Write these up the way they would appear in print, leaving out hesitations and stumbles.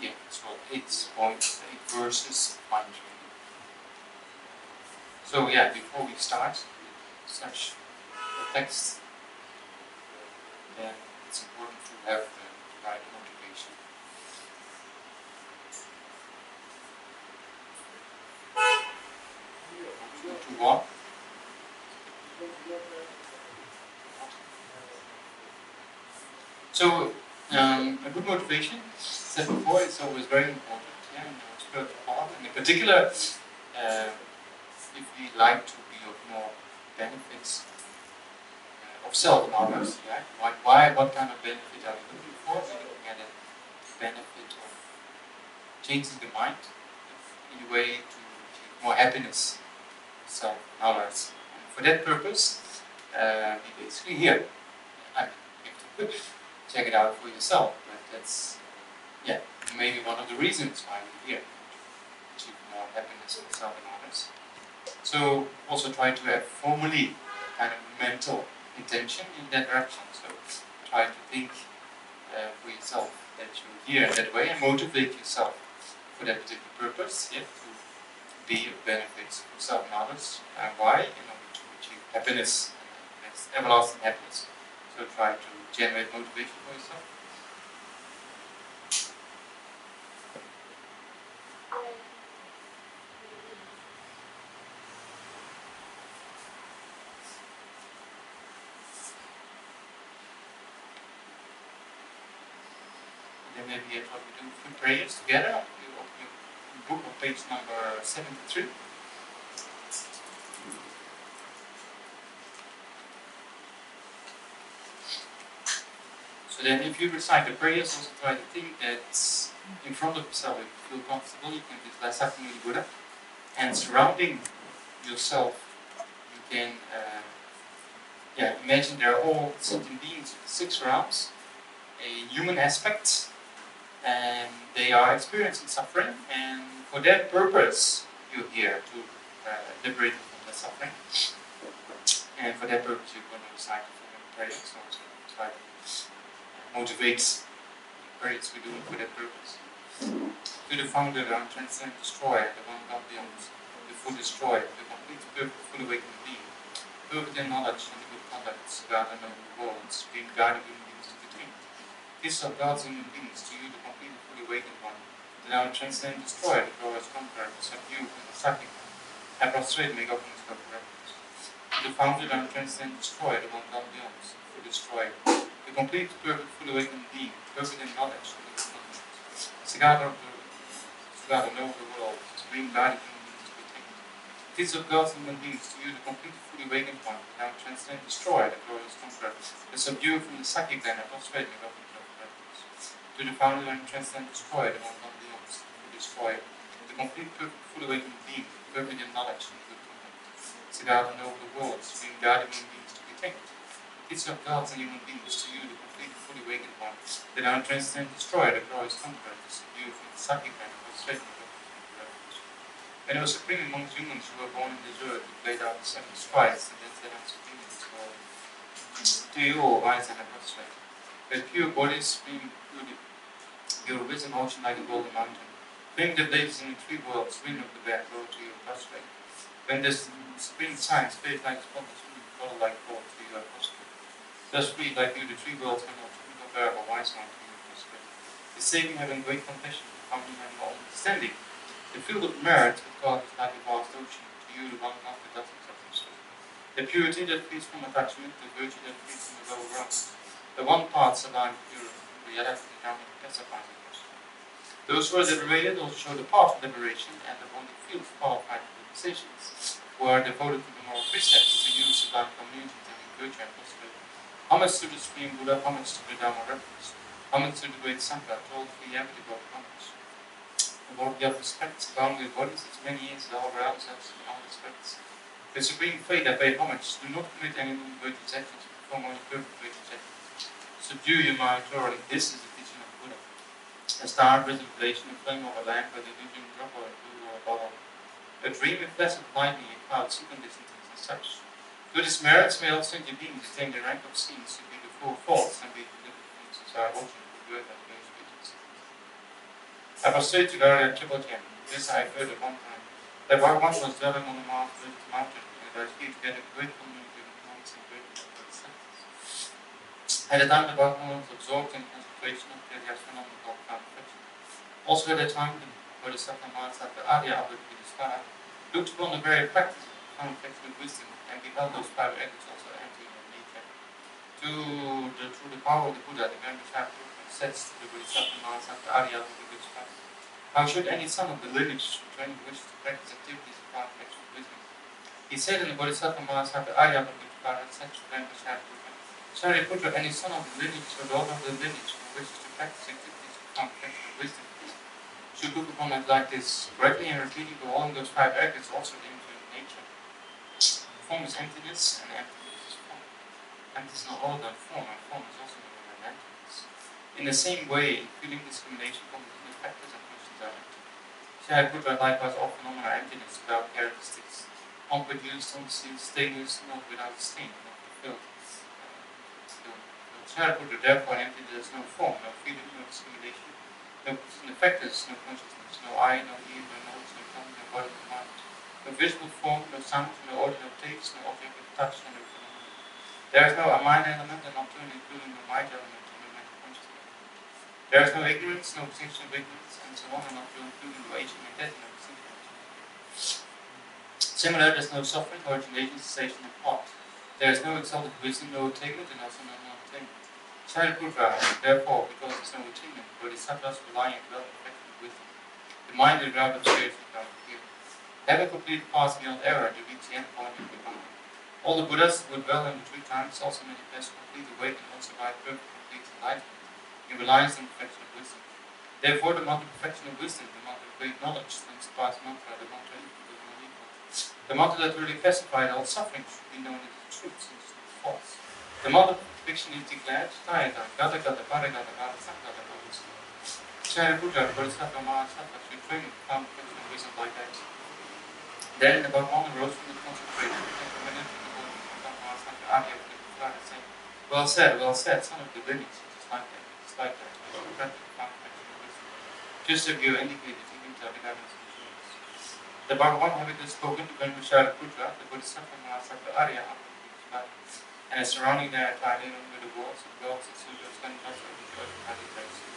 yeah, it's called 8 verses of mind training. So yeah, before we start such a text, then it's important to have the right motivation. To walk. So a good motivation, said before, is always very important. Yeah, in the spiritual path, and in particular, if we like to be of more benefits of self and others, yeah, what kind of benefit are we looking for? We're looking at a benefit of changing the mind in a way to achieve more happiness, self and others. And for that purpose, we basically here. I mean, you have to check it out for yourself, but that's, yeah, maybe one of the reasons why we're here, to achieve more happiness for self and others. So also try to have formally kind of mental intention in that direction. So try to think for yourself that you're here in that way and motivate yourself for that particular purpose, yeah, to be of benefits for self and others. And why? In order to achieve happiness, that's everlasting happiness. So try to generate motivation for yourself. Then maybe what we do a few prayers together. You open your book on page number 73. So then if you recite the prayers, also try to think that in front of yourself, if you feel comfortable, you can visualize Sakyamuni Buddha. And surrounding yourself, you can imagine they're all sentient beings with 6 realms, a human aspect, and they are experiencing suffering, and for that purpose you're here to liberate them from the suffering. And for that purpose you're going to recite the prayers, so try to motivate the prayers we're doing for that purpose. To the founder, the untranscendent destroyer, the one God beyond, the full destroyer, the complete, perfect, full awakened being, perfect in knowledge and the good conduct, God and over the world, supreme guiding human beings to the dream. Kiss of God's human beings to you, the complete and fully awakened one, the now transcendent destroyer, the glorious conqueror, the subdue and the sucking, and prostrate make offerings of reverence. To the founder, the transcendent destroyer, the one God beyond, the full destroyer, the complete, perfect, fully awakened being, perfect in knowledge and the good conduct, God and over the world, supreme guiding human beings to be tamed. Kiss of God's human beings to you, the complete, fully awakened one, the now transcendent destroyer, the glorious conqueror, the subdue from the psychic land, and prostrate make offerings of reverence. To the founder and transcendent destroyer, the one God beyond, the destroyer, the complete, perfect, fully awakened being, perfect in knowledge and good conduct, God and over the world, supreme guiding human beings to be tamed. Kiss of God's and human beings to you, the complete, fully awakened one, the now transcendent destroyer, the glorious conqueror, the subdue from the psychic land, and prostrate make offerings of reverence. And it was supreme amongst humans who were born in this earth, who played out the 7 strides, and then said, I'm supreme in this world. To you, all rise and have prostrate. With pure bodies, supreme beauty, your wisdom ocean like a golden mountain. Bring the blazes in the 3 worlds, wind of the back, Lord, to your prostrate. When this supreme science, faith like spotless moon, God like Khor, to your prostrate. Thus free like you, the 3 worlds cannot, incomparable wise one, to your prostrate. The saving having great compassion, founding and all understanding. The field of merit with God is like a vast ocean, to you the one God that doesn't suffer. The purity that frees from attachment, the virtue that frees from the lower realms. The one path sublime pure, reality down in pacifies the question. Those who are liberated also show the path of liberation and the holy field of qualified realizations, who are devoted to the moral precepts, to use sublime communities and virtue and prosperity. Homage to the Supreme Buddha, homage to the Dharma reference, homage to the great Sangha, to all 3 heavenly God homage. The world of respects, boundary bodies, as many as all realms have in all respects. The supreme faith I pay homage, do not commit any virtuous actions, perform only perfect virtuous actions. Subdue your mind thoroughly, this is the teaching of Buddha. A star, revelation, a flame of a lamp, a delusion, drop or a blue or a bottle. A dream, a flash of lightning, a cloud, secret distances, and such. To this merits may all sentient beings attain the rank of saints to be the full faults and be delivered from society ocean. good at those speeches. I was straight to Dalai and tripled him. This I heard at one time. That while one was dwelling on the mountain, and that he to get a great community of monks and great disciples. At the time, the Bhagavan was absorbed in concentration of the Geshe Namdak perfection. Also at the time, where the Sattvamas at the Arya of the Buddhist looked upon the very practice of profound affection of wisdom and beheld those five ethics also entering in nature. Through the power of the Buddha, the Grand Chapter says to the Bodhisattvas at the Arya of the Buddhist how should any son of the lineage train wish to practice activities of profound affection of wisdom? He said in the Bodhisattva Mahasabha Arya of the Buddhist said to the Grand Chapter, Shariputra, any son of the lineage or daughter of the lineage who wishes to practice activities of profound affection of wisdom should look upon it like this, correctly and repeating the all in those five aggregates also into nature. Form is emptiness, and emptiness is form. Emptiness is not all than form, and form is also not all than emptiness. In the same way, feeling discrimination comes into factors and functions are empty. Shariputra likewise all phenomena are emptiness without characteristics. Unproduced, unsealed, stainless, not without stain, not fulfilled. Shariputra, therefore, emptiness has no form, no feeling, no discrimination. No factors, no consciousness, no eye, no ear, no nose, no tongue, no body, no mind. No visible form, no sound, no order, no taste, no object of touch, and no phenomenon. There is no mind element, and nocturne including no mind element, and no mental consciousness. There is no ignorance, no distinction of ignorance, and so on, and nocturne including no aging and death, and no distinction of aging. Similar, there is no suffering, origination, cessation, and thought. There is no exalted wisdom, no attainment, and also no non-attainment. Shariputra, therefore, because there is no attainment, Bodhisattvas rely on dwelling affection of wisdom. The mind is grounded spiritually without fear. Having completed path beyond error, they reach the end point of the mind. All the Buddhas who dwell in the three times also manifest complete awakening and survive perfect complete enlightenment in reliance on the perfection of wisdom. Therefore, the mantra perfection of wisdom, the mantra of great knowledge, the inspired mantra, the mantra equal, the non-equal, the mantra that really pacifies all suffering should be known as the truth, since it's not false. The mantra of perfection is declared, Tayata, Gata Gata, Para Gata, Gata, Sangata, Gata. Shariputra, Bodhisattva Mahasabha, should train the profound perfection of wisdom like that. Then the Bhagavan arose from the concentration and commended the Bodhisattva Mahasabha Arya of the Buddha, saying, well said, son of the lineage, it is like that, it is like that. You should practice the profound perfection of wisdom. Just as you indicated, even to the guidance of the universe. The Bhagavan having thus spoken to Gandhi Shariputra, the Bodhisattva Mahasabha Arya of the Buddha, and surrounding their entire with the worlds and sutras, and just of the earth and the place.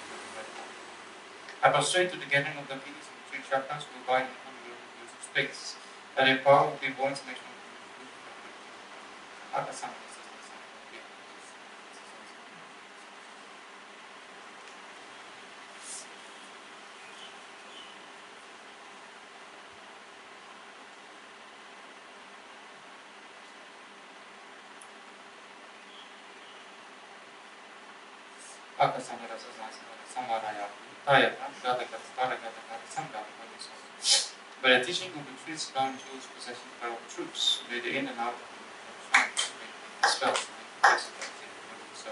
I prostrate to the gathering of the beings and the three chakras who abide in the universe of space, that their power will be born to make one Akasana. Akasana Samaraya. By the teaching of the three surrounding jewels possessing the power of truths, made the in and out of the spells. So,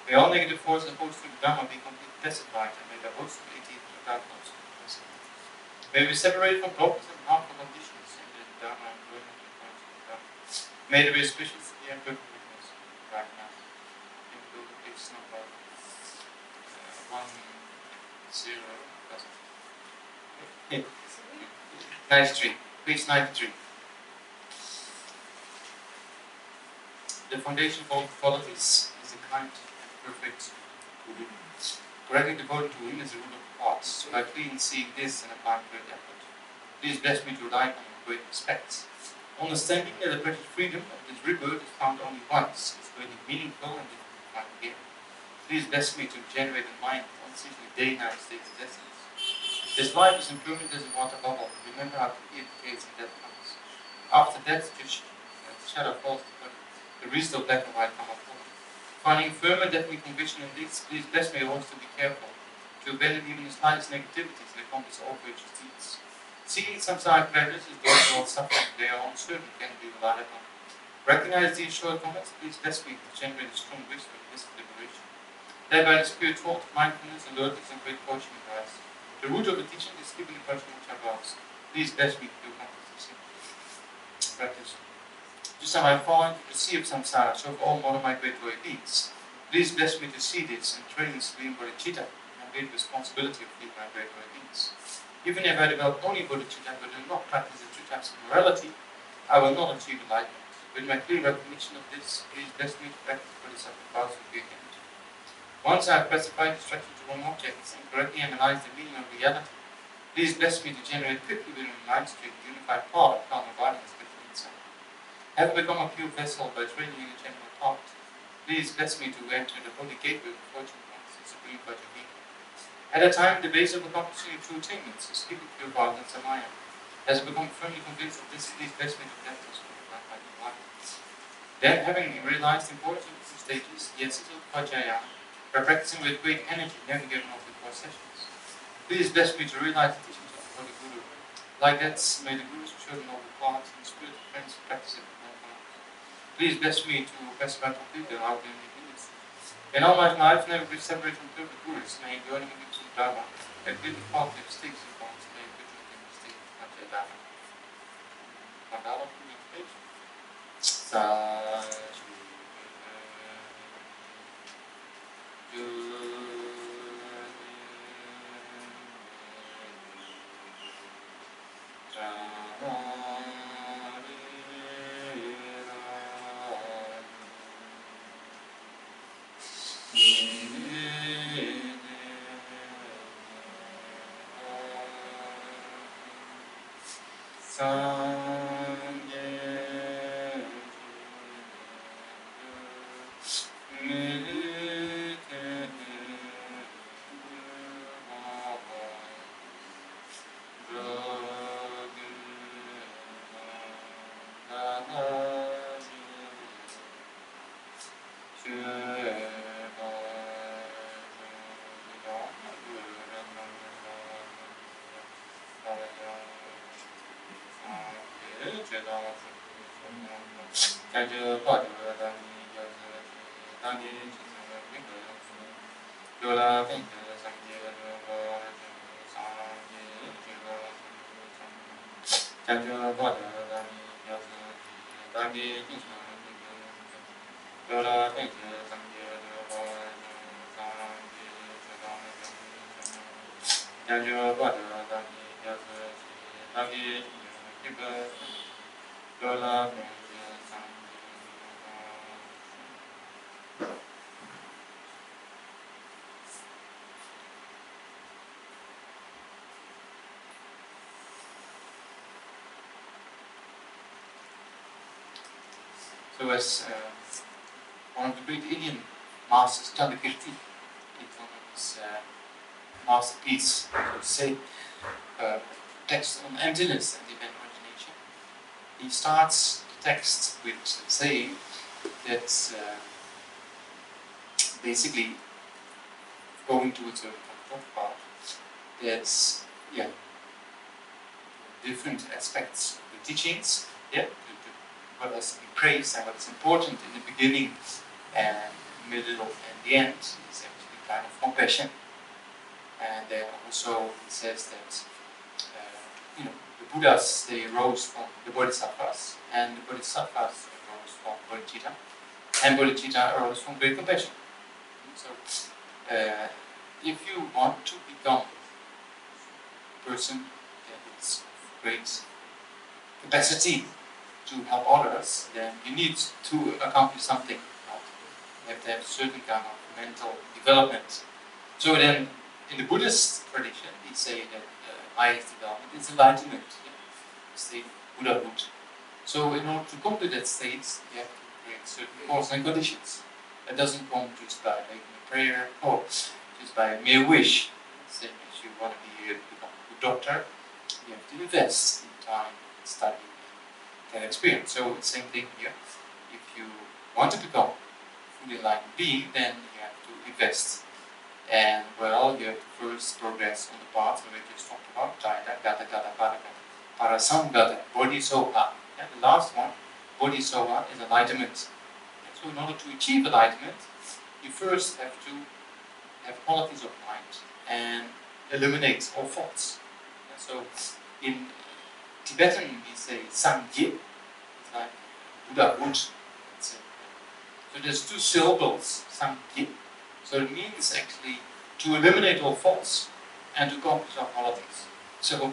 may all negative forces opposed to the Dharma be completely pacified, and may the host of 18 without also be pacified. May we separate from problems and harmful conditions in the Dharma and learn to the Dharma. May the auspicious be in perfect witness right now. In the building, it's number 93. Page 93. The foundation of all qualities is a kind and perfect Buddha. Correctly devoted to him is the root of the heart. So by clean seeing this and applying great effort, please bless me to rely on with great respect. Understanding that the precious freedom of this rebirth is found only once, is greatly meaningful and difficult to find again. Please bless me to generate a mind concisely day, night, states, and destinies. This life is impermanent as a water bubble. Remember how to eat decades and death comes. After death, the shadow falls to body. The reason of black and white come up. Finding firm and definite conviction in this, please bless me always to be careful, to abandon even the slightest negativities and accomplish all virtuous deeds. Seeing samsara pleasures is those who are suffering, they are uncertain, can be relied upon. Recognize these shortcomings, please bless me to generate a strong wish for this liberation. Thereby the spirit taught, mindfulness, alertness, and great caution in Christ. The root of the teaching is keeping the person which I vows. Please bless me to accomplish this practice. Just as I fall into the sea of samsara, so for all modern migratory beings, Please bless me to see this and train supreme bodhicitta and great responsibility of being my great beings. Even if I develop only bodhicitta but do not practice the two types of morality, I will not achieve enlightenment. With my clear recognition of this, please bless me to practice bodhisattva paths with great energy. Once I have specified distraction to wrong objects and correctly analyzed the meaning of reality, please bless me to generate quickly within my mind stream the unified part of calm embodiment within inside. Having become a pure vessel by training in the general part, please bless me to enter the holy gateway of fortune points, the supreme virtue being. At a time, the base of accomplishing true attainments is keeping pure body and samaya. As I become firmly convinced of this, please bless me to practice my life. Then, having realized the importance of the stages, yet settled Vajrayana, by practicing with great energy, navigating over the 4 sessions, please bless me to realize the teachings of the Holy Guru. Like that, may the Gurus show the noble paths and spirit of friends practice it with no harm. Please bless me to specify completely how to independence. In all my life, never be separated from perfect Gurus, may the only beliefs in Dharma, and clearly positive mistakes and bonds, may be the mistake of Vajrayana Dharma. Mandala from the page. Sa So as one of the great Indian masters, Chandrakirti, in one of his masterpiece, so to say, text on emptiness and event origination, he starts the text with saying that basically going towards a top part, that's different aspects of the teachings, what has to be praised and what is important in the beginning and middle and the end is actually kind of compassion. And then also he says that the Buddhas, they arose from the Bodhisattvas, and the Bodhisattvas arose from Bodhicitta, and Bodhicitta arose from great compassion. So if you want to become a person that is of great capacity to help others, then you need to accomplish something. You have to have a certain kind of mental development. So then, in the Buddhist tradition, we say that highest development is enlightenment, the state of Buddhahood. So in order to come to that state, you have to create certain causes and conditions. That doesn't come just by making a prayer or just by a mere wish. Same as you want to become a good doctor, you have to invest in time, study, and experience. So the same thing here. If you want to become a fully enlightened being, then you have to invest. And well, you have to first progress on the path we just talked about, Jaya, Gata, Gata, Gata, Parasamgata, Bodhisattva. And the last one, Bodhisattva, is enlightenment. And so in order to achieve enlightenment, you first have to have qualities of mind and eliminate all thoughts. And so in Tibetan we say Sangye, it's like Buddhahood. So So there's two syllables, Sankhya. So it means actually to eliminate all faults and to accomplish our qualities. So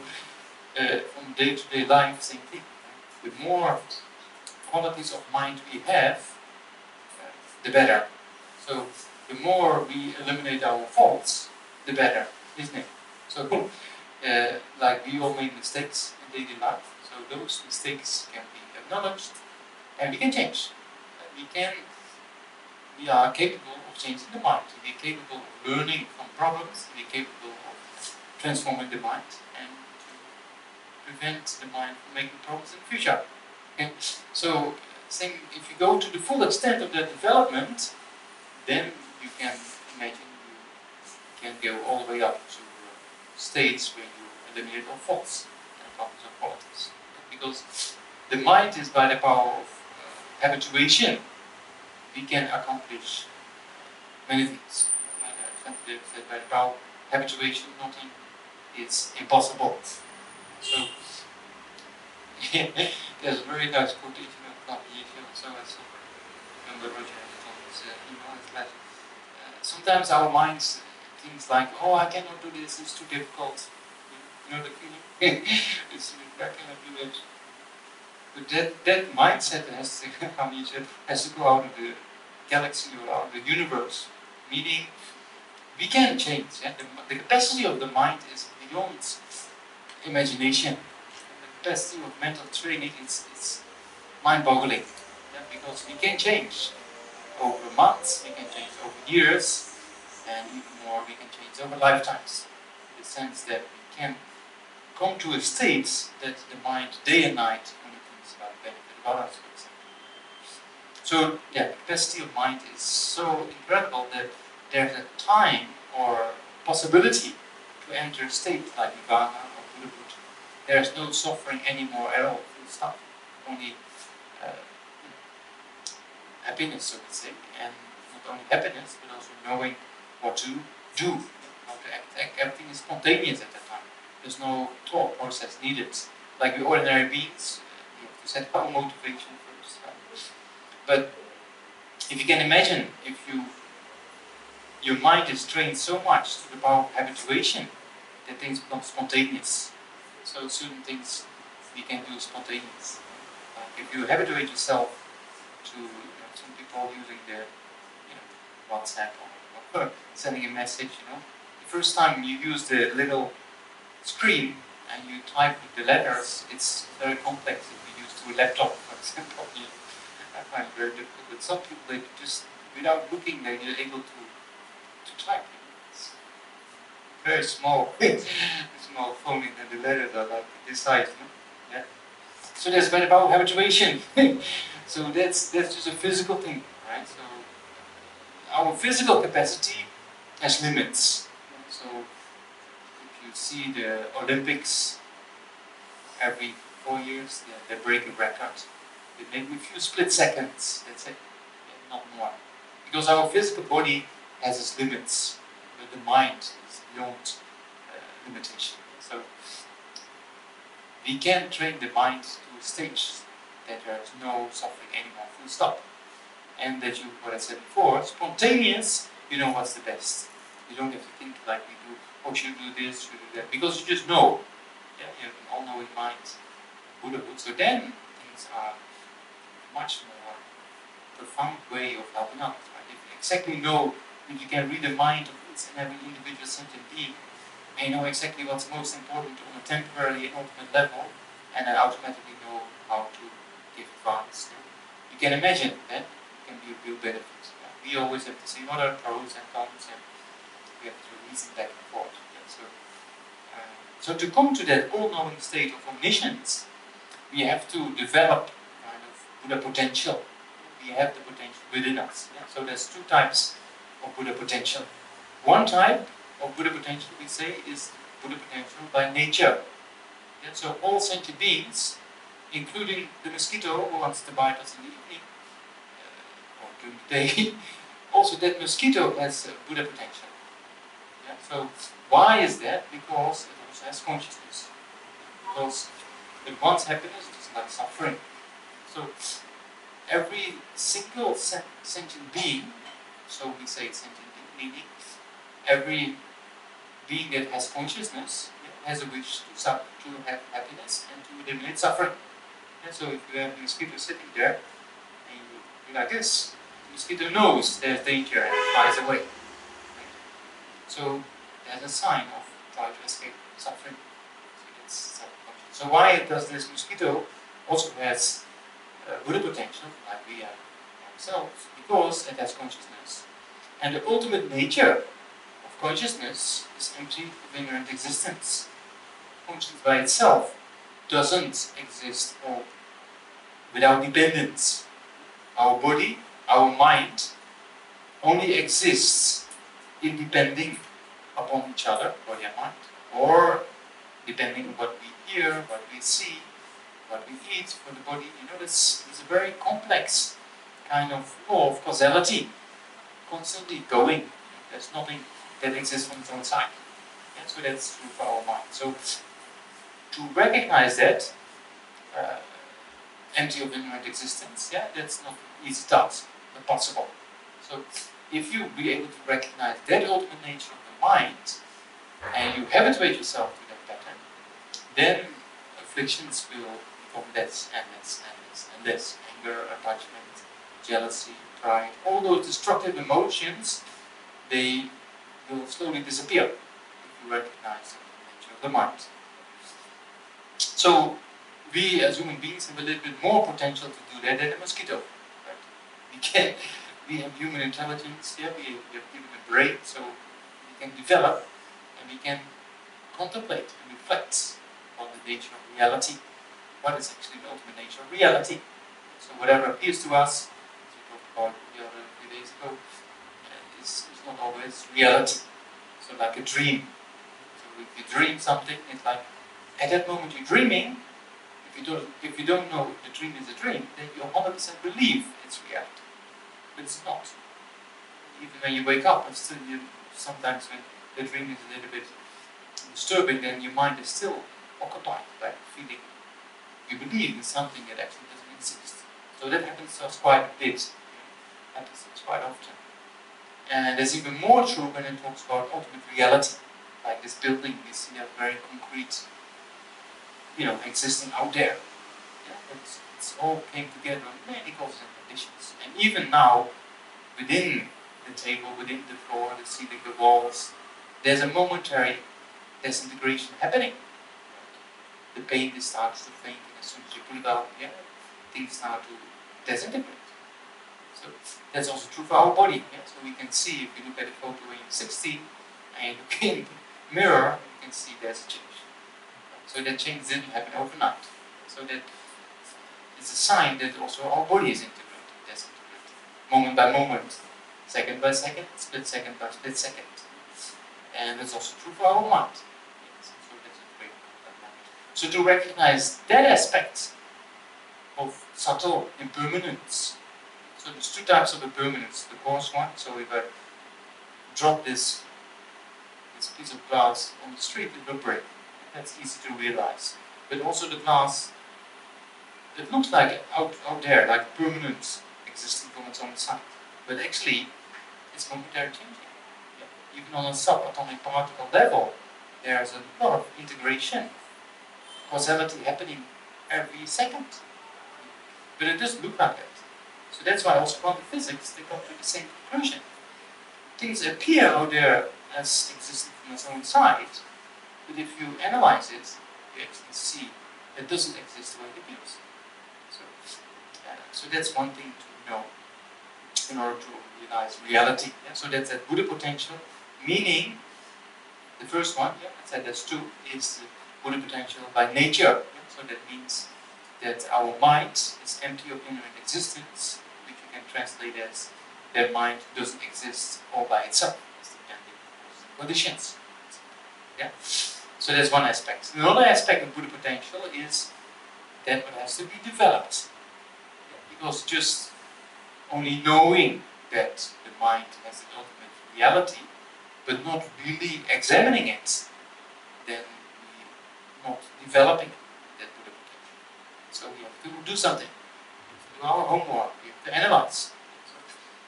from day-to-day life, same thing. The more qualities of mind we have, the better. So the more we eliminate our faults, the better, isn't it? So like we all make mistakes in daily life, so those mistakes can be acknowledged and we can change. We are capable of changing the mind. We are capable of learning from problems. We are capable of transforming the mind and to prevent the mind from making problems in the future. Okay? So, if you go to the full extent of that development, then you can imagine you can go all the way up to states where you eliminate all faults and accomplish all qualities. Because the mind is by the power of habituation, we can accomplish many things. By the power of habituation, nothing is impossible. So, there's a very nice quotation of Lama. So I saw remember Roger has it on his email. It's like, sometimes our minds things like, oh, I cannot do this, it's too difficult. You know the feeling? I cannot do that. But that mindset has to go out of the galaxy or out of the universe. Meaning, we can change. Yeah? The capacity of the mind is beyond imagination. The capacity of mental training is mind-boggling. Yeah? Because we can change over months, we can change over years, and even more, we can change over lifetimes. In the sense that we can come to a state that the mind, day and night, only thinks about the benefit of others, for example. So, yeah, the capacity of mind is so incredible that there's a time or possibility to enter a state like Nirvana or Buddhahood. There's no suffering anymore at all. It's not only happiness, so to say, and not only happiness, but also knowing what to do, how to act. Everything is spontaneous at that time. There's no thought process needed. Like the ordinary beings, we have to set our motivation first. But if you can imagine, if your mind is trained so much to the power of habituation that things become spontaneous. So certain things we can do spontaneous. If you habituate yourself to some people using the WhatsApp or sending a message, the first time you use the little screen and you type the letters, it's very complex if you use to a laptop, for example. I find it very difficult. But some people, they just, without looking, they're able to type. It's very small, small phone, and the letters are like this size. Yeah. So that's by the power of habituation. So that's just a physical thing, right? So our physical capacity has limits. So if you see the Olympics every 4 years, they break a record. They make a few split seconds, that's it, not more. Because our physical body has its limits, but the mind is beyond limitation. So we can train the mind to a stage that there is no suffering anymore, full stop. And that you, what I said before, spontaneous, you know what's the best. You don't have to think like we do, oh, should do this, should do that, because you just know. Yeah, you have an all-knowing mind, Buddhahood. So then things are much more profound way of helping out. Right? If you exactly know, if you can read the mind of each and every individual sentient being, and you know exactly what's most important on a temporary and ultimate level, and then automatically know how to give advice. You can imagine that it can be a real benefit. We always have to see what are pros and cons, and we have to reason back and forth. So to come to that all-knowing state of omniscience, we have to develop kind of Buddha potential. We have the potential within us. Yeah? So there's two types of Buddha potential. One type of Buddha potential, we say, is Buddha potential by nature. Yeah? So all sentient beings, including the mosquito who wants to bite us in the evening, or during the day, also that mosquito has Buddha potential. Yeah? So why is that? Because it also has consciousness. Because it wants happiness, just like suffering. So every single sentient being, so we say sentient being, meaning every being that has consciousness has a wish to have happiness and to eliminate suffering. And so if you have a mosquito sitting there, and you like this, the mosquito knows there's danger and it flies away. Right? So that's a sign of trying to escape suffering. So that's self-conscious. So why does this mosquito also has Buddha potential, like we have ourselves? Because it has consciousness. And the ultimate nature of consciousness is empty of inherent existence. Consciousness by itself doesn't exist or without dependence. Our body, our mind, only exists in depending upon each other, body and mind, or depending on what we hear, what we see, what we eat for the body. You know, it's a very complex kind of law of causality, constantly going. There's nothing that exists on its own side. Yeah, so that's true for our mind. So to recognize that empty of inherent existence, yeah, that's not an easy task, but possible. So if you be able to recognize that ultimate nature of the mind, and you habituate yourself to that pattern, then afflictions will become less and less and less and less. Anger, attachment, jealousy, pride, all those destructive emotions, they will slowly disappear if you recognize the nature of the mind. So we as human beings have a little bit more potential to do that than a mosquito. Right? We have human intelligence, yeah, we have given a brain, so we can develop and we can contemplate and reflect on the nature of reality. What is actually the ultimate nature of reality? So whatever appears to us, as we talked about a few days ago, is not always reality. So like a dream. So if you dream something, it's like at that moment you're dreaming, if you don't know the dream is a dream, then you 100% believe it's reality. But it's not. Even when you wake up, it's still sometimes when the dream is a little bit disturbing, then your mind is still occupied by the feeling you believe in something that actually doesn't exist. So that happens to us quite a bit. Happens to us quite often. And there's even more true when it talks about ultimate reality. Like this building, we see that very concrete, existing out there. Yeah, it's all came together on many causes and conditions. And even now, within the table, within the floor, the ceiling, the walls, there's a momentary disintegration happening. The paint starts to faint, and as soon as you pull it out, things start to disintegrate. So that's also true for our body. Yeah? So we can see, if you look at a photo when you're 16, and you look in the mirror, you can see there's a change. So that change didn't happen overnight. So that is a sign that also our body is integrated, disintegrated, moment by moment, second by second, split second by split second. And that's also true for our mind. Yes. So that's a great moment. So to recognize that aspect of subtle impermanence. So there's two types of impermanence. The coarse one, so if I drop this piece of glass on the street, it will break. That's easy to realize. But also the glass, it looks like out there, like permanence existing from its own side. But actually, it's momentary changing. Yeah. Even on a subatomic particle level, there's a lot of integration, causality happening every second. But it doesn't look like that. So that's why also quantum physics, they come to the same conclusion. Things appear out there as existing from its own side, but if you analyze it, you actually see it doesn't exist the way it appears. So that's one thing to know in order to realize reality. Yeah? So that's that Buddha potential, meaning the first one, I said that's two, is the Buddha potential by nature. Yeah? So that means that our mind is empty of inherent existence, which you can translate as that mind doesn't exist all by itself. It's depending on conditions. Yeah? So that's one aspect. Another aspect of Buddha potential is that what has to be developed. Because just only knowing that the mind has the ultimate reality, but not really examining it, then we're not developing that Buddha potential. So we have to do something. We have to do to our homework. We have to analyze. So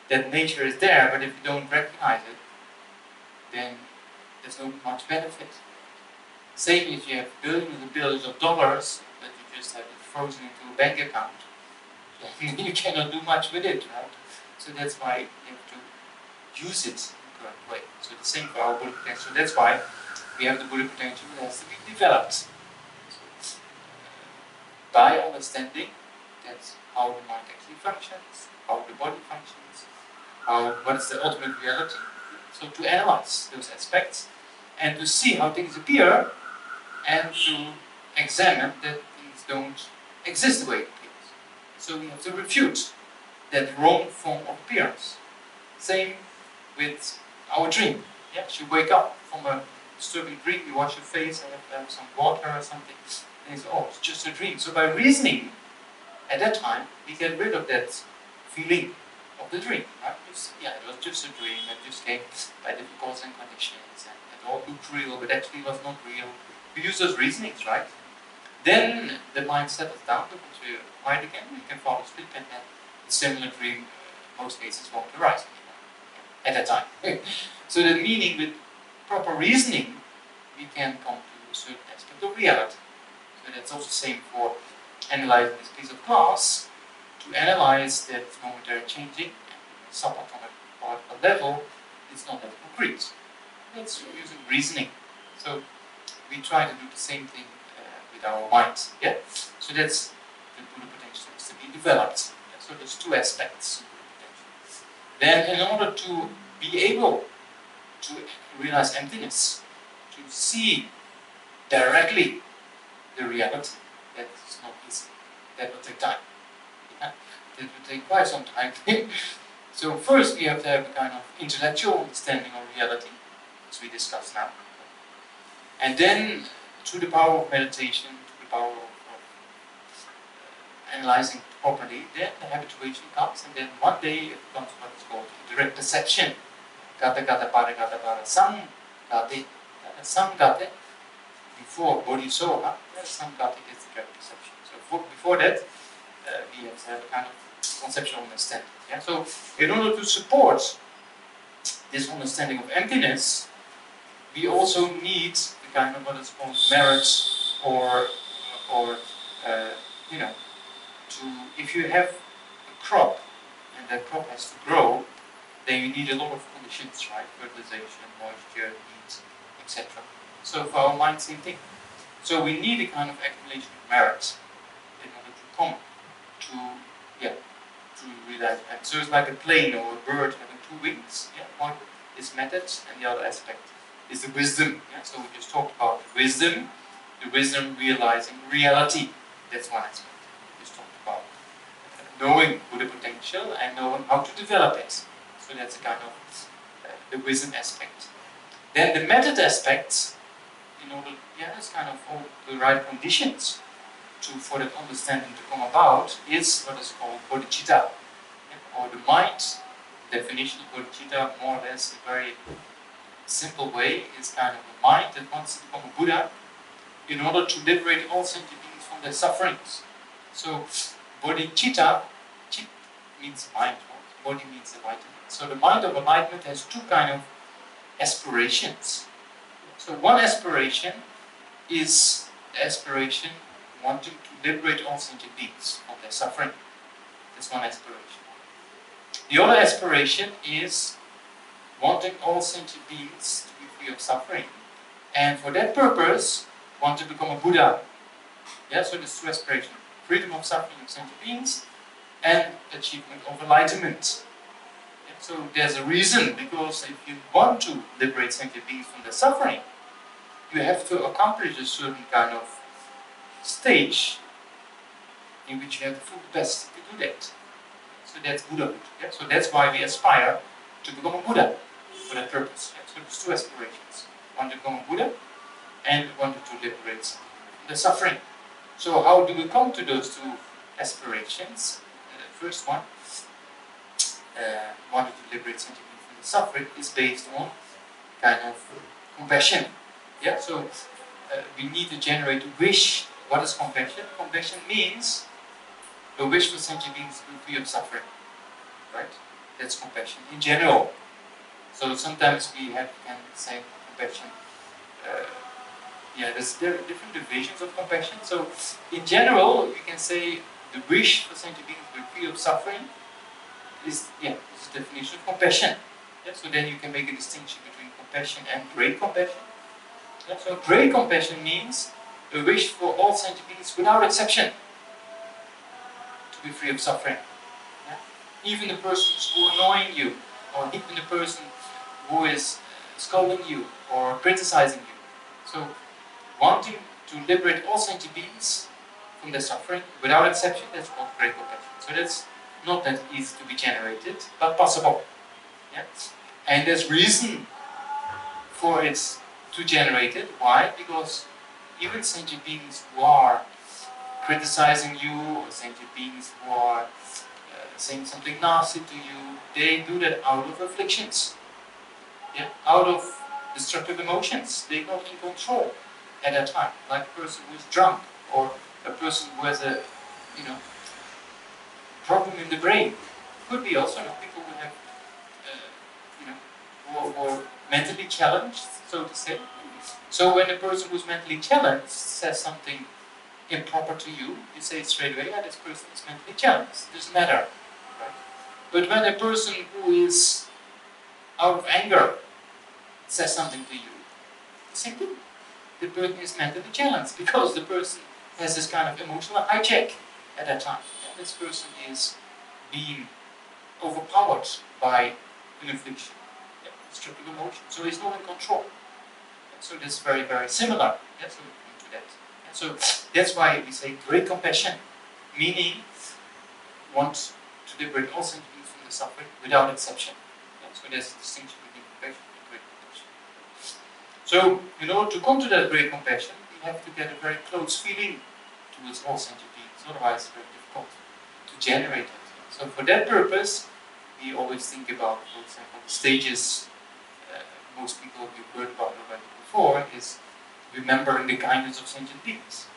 that nature is there, but if you don't recognize it, then there's not much benefit. Same if you have billions and billions of dollars, but you just have it frozen into a bank account, then you cannot do much with it, right? So that's why you have to use it in the correct way. So the same for our Buddha potential. So that's why we have the Buddha potential that has to be developed. So, by understanding that's how the mind actually functions, how the body functions, what is the ultimate reality. So to analyze those aspects and to see how things appear and to examine that things don't exist the way it appears. So we have to refute that wrong form of appearance. Same with our dream. Yes, you wake up from a disturbing dream, you wash your face and have some water or something, and you say, oh, it's just a dream. So by reasoning, at that time, we get rid of that feeling of the dream, right? Yeah, it was just a dream, it just came by difficulties and conditions, and it all looked real, but actually was not real. We use those reasonings, right? Then the mind settles down, becomes very quiet again, you can fall asleep, and then the similar dream, most cases, won't arise at that time. So that meaning, with proper reasoning, we can come to a certain aspect of reality. So that's also the same for analyzing this piece of glass. To analyze that it's momentary changing and subatomic particle level, it's not that concrete. That's using reasoning. So we try to do the same thing with our mind. Yeah? So that's the Buddha potential is to be developed. Yeah? So there's two aspects of Buddha potential. Then in order to be able to realize emptiness, to see directly the reality, that's not easy. That will take time. Yeah? That will take quite some time. So first we have to have a kind of intellectual understanding of reality, as we discussed now. And then, through the power of meditation, through the power of analyzing properly, then the habituation comes, and then one day it becomes what is called direct perception. Gata gata para gata para sam gate. Before bodhisattva, sam gate is the direct perception. So before that, we have to have a kind of conceptual understanding. Yeah? So in order to support this understanding of emptiness, we also need the kind of what is called merit, or you know, if you have a crop and that crop has to grow, then you need a lot of conditions, right? Fertilization, moisture, heat, etc. So for our mind, same thing. So we need a kind of accumulation of merit in order to come to realize that. So it's like a plane or a bird having two wings. Yeah? One is methods, and the other aspect is the wisdom. Yeah? So we just talked about the wisdom realizing reality. That's one aspect. We just talked about knowing Buddha potential and knowing how to develop it. So that's a kind of the wisdom aspect. Then the method aspect, in order, it's kind of all the right conditions for that understanding to come about, is what is called bodhicitta, or the mind. The definition of bodhicitta, more or less, a very simple way, is kind of a mind that wants to become a Buddha in order to liberate all sentient beings from their sufferings. So bodhicitta, chit means mind, body means enlightenment. So the mind of enlightenment has two kind of aspirations. So one aspiration is the aspiration wanting to liberate all sentient beings from their suffering. That's one aspiration. The other aspiration is wanting all sentient beings to be free of suffering, and for that purpose want to become a Buddha. Yeah, so there's two aspirations: freedom of suffering of sentient beings and achievement of enlightenment. Yeah, so there's a reason, because if you want to liberate sentient beings from their suffering, you have to accomplish a certain kind of stage in which you have the full capacity to do that. So that's Buddhahood. Yeah? So that's why we aspire to become a Buddha for that purpose. Yeah? So there's two aspirations: one to become a Buddha, and one to liberate the suffering. So how do we come to those two aspirations? The first one, wanting to liberate sentient beings from the suffering, is based on kind of compassion. Yeah. So we need to generate a wish. What is compassion? Compassion means a wish for sentient beings to be free of suffering, right? That's compassion in general. So sometimes we can say compassion. There are different divisions of compassion. So in general, we can say the wish for sentient beings to be free of suffering is the definition of compassion. Yeah, so then you can make a distinction between compassion and great compassion. Yeah, so great compassion means a wish for all sentient beings without exception to be free of suffering. Yeah? Even the persons who are annoying you, or even the person who is scolding you or criticizing you. So wanting to liberate all sentient beings from their suffering without exception, that's called great compassion. So that's not that easy to be generated, but possible. Yeah? And there's reason for it to generate it. Why? Because even sentient beings who are criticizing you, or sentient beings who are saying something nasty to you, they do that out of afflictions. Yeah? Out of destructive emotions. They're not in control at that time. Like a person who is drunk, or a person who has a problem in the brain. Could be also people who have who are mentally challenged, so to say. So when a person who's mentally challenged says something improper to you, you say straight away, yeah, this person is mentally challenged. Doesn't matter. Right? But when a person who is out of anger says something to you, same thing. The person is mentally challenged because the person has this kind of emotional hijack at that time. And this person is being overpowered by an affliction, destructive emotion. So he's not in control. And so that's very, very similar. Yeah, so to that. And so that's why we say great compassion, meaning want to liberate all sentient beings from the suffering without exception. Yeah, so there's a distinction between compassion and great compassion. So in order to come to that great compassion, we have to get a very close feeling towards all sentient beings. Otherwise, it's very difficult to generate it. So for that purpose, we always think about, for example, the stages. Most people you've heard about already before is remembering the kindness of sentient beings,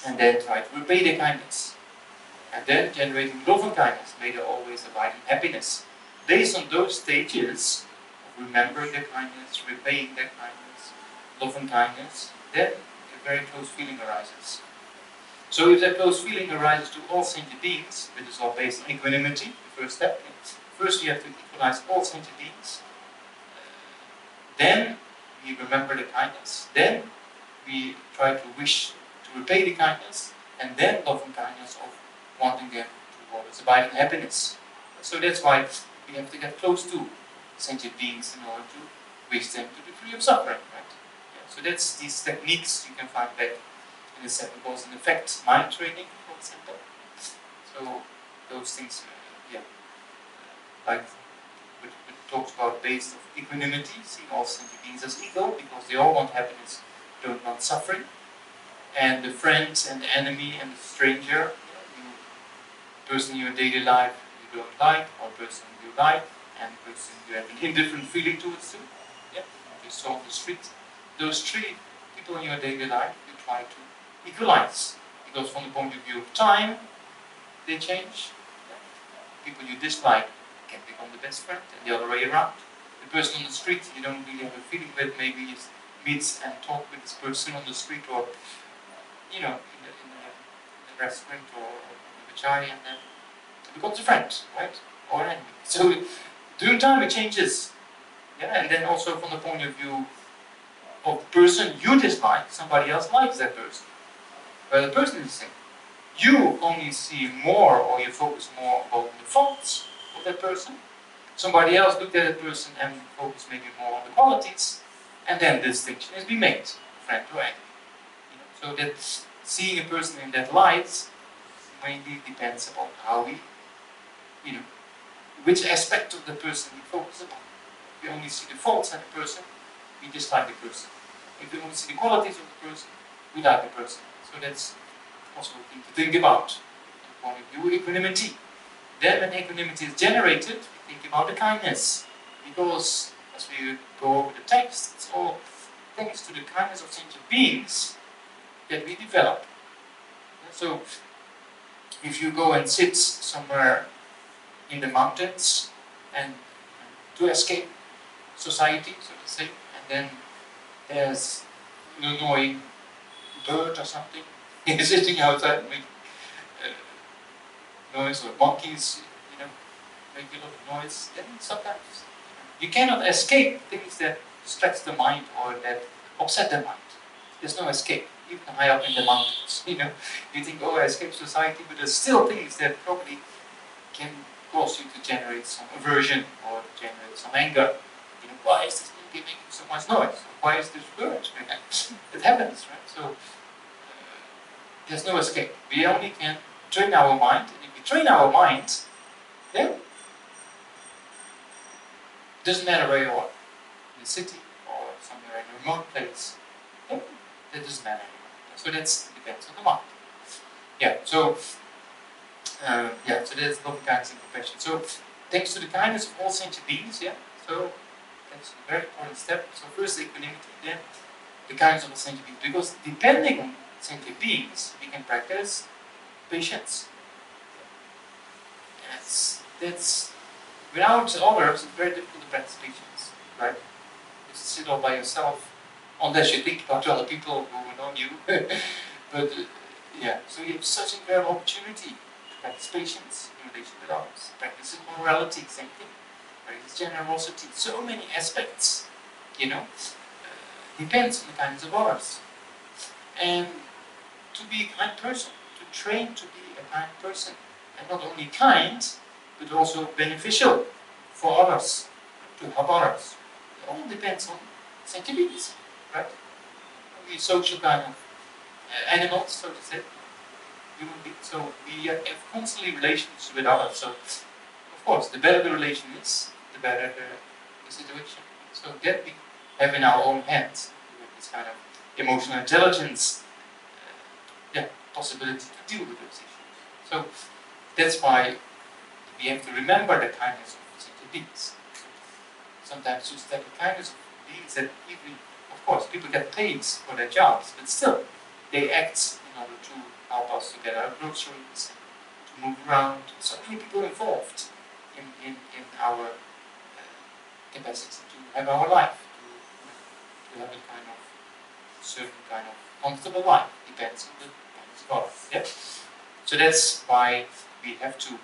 and then try to repay their kindness, and then generating love and kindness. May they always abide in happiness. Based on those stages of remembering their kindness, repaying their kindness, love and kindness, then a very close feeling arises. So if that close feeling arises to all sentient beings, which is all based on equanimity, the first step. First you have to equalize all sentient beings. Then we remember the kindness. Then we try to wish to repay the kindness, and then love and kindness of wanting them to always abide in happiness. So that's why we have to get close to sentient beings in order to wish them to be free of suffering. Right? Yeah, so that's these techniques you can find back in the 7 cause and effect mind training, for example. So those things, like it talks about based of equanimity, seeing all sentient beings as equal, because they all want happiness, don't want suffering. And the friend and the enemy and the stranger, the person in your daily life you don't like, or person you like, and the person you have an indifferent feeling towards too. Yeah, you saw on the street. Those 3 people in your daily life you try to equalize, because from the point of view of time, they change. Yeah. People you dislike can become the best friend, and the other way around. The person on the street you don't really have a feeling with, maybe you meet and talk with this person on the street, or in the restaurant, or in the chai, and then it becomes a friend, right? Or an enemy. So during time it changes. Yeah, and then also from the point of view of the person you dislike, somebody else likes that person. But the person is the same. You only see more, or you focus more on the faults of that person. Somebody else looked at that person and focus maybe more on the qualities, and then the distinction is being made, friend or enemy. So that seeing a person in that light mainly depends upon how we, which aspect of the person we focus upon. If we only see the faults in the person, we dislike the person. If we only see the qualities of the person, we like the person. So that's also a thing to think about. From the point of view, equanimity. Then when equanimity is generated, we think about the kindness. Because, as we go over the text, it's all thanks to the kindness of sentient beings that we develop. So, if you go and sit somewhere in the mountains and to escape society, so to say, and then there's an annoying bird or something sitting outside making noise, or monkeys, make a lot of noise, then sometimes you cannot escape things that distract the mind or that upset the mind. There's no escape, even high up in the mountains. You think, oh, I escape society, but there's still things that probably can cause you to generate some aversion or generate some anger. Why is this monkey making so much noise? Why is this bird? It happens, right? So there's no escape. We only can train our mind, and if we train our mind, then it doesn't matter where you are, in the city or somewhere in a remote place, then that doesn't matter anymore. So that depends on the mind. Yeah, so so that's loving kindness and compassion. So thanks to the kindness of all sentient beings, so that's a very important step. So first the equanimity, then the kindness of all sentient beings. Because depending on sentient beings, we can practice patience. That's without others, it's very difficult to practice patience, right? You sit all by yourself, unless you think about other people who are on you. But so you have such an incredible opportunity to practice patience in relation with others. Practice morality, same thing. Practice generosity, so many aspects, depends on the kindness of others. And to be a kind person, to train to be a kind person, and not only kind, but also beneficial for others, to help others. It all depends on sentient beings, right? We're social kind of animals, so to say, human beings. So we have constantly relations with others. So, of course, the better the relation is, the better the situation. So that we have in our own hands, with this kind of emotional intelligence, possibility to deal with those issues. So that's why we have to remember the kindness of sentient beings. Sometimes just that the kindness of beings that even, of course, people get paid for their jobs, but still they act in order to help us to get our groceries, to move around. So many people involved in our capacity to have our life, to have a kind of certain kind of comfortable life. Depends on the kindness of others. Yeah? So that's why we have to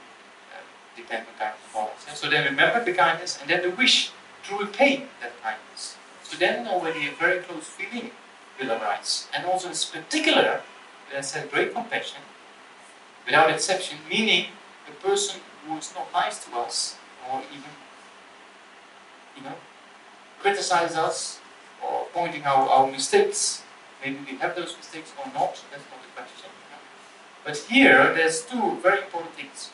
depend on kindness of others. Yeah? So then remember the kindness, and then the wish to repay that kindness. So then already a very close feeling will arise. And also in particular, as I said, great compassion, without exception, meaning the person who is not nice to us, or even, criticize us, or pointing out our mistakes. Maybe we have those mistakes or not, that's not the question. But here, there's two very important things.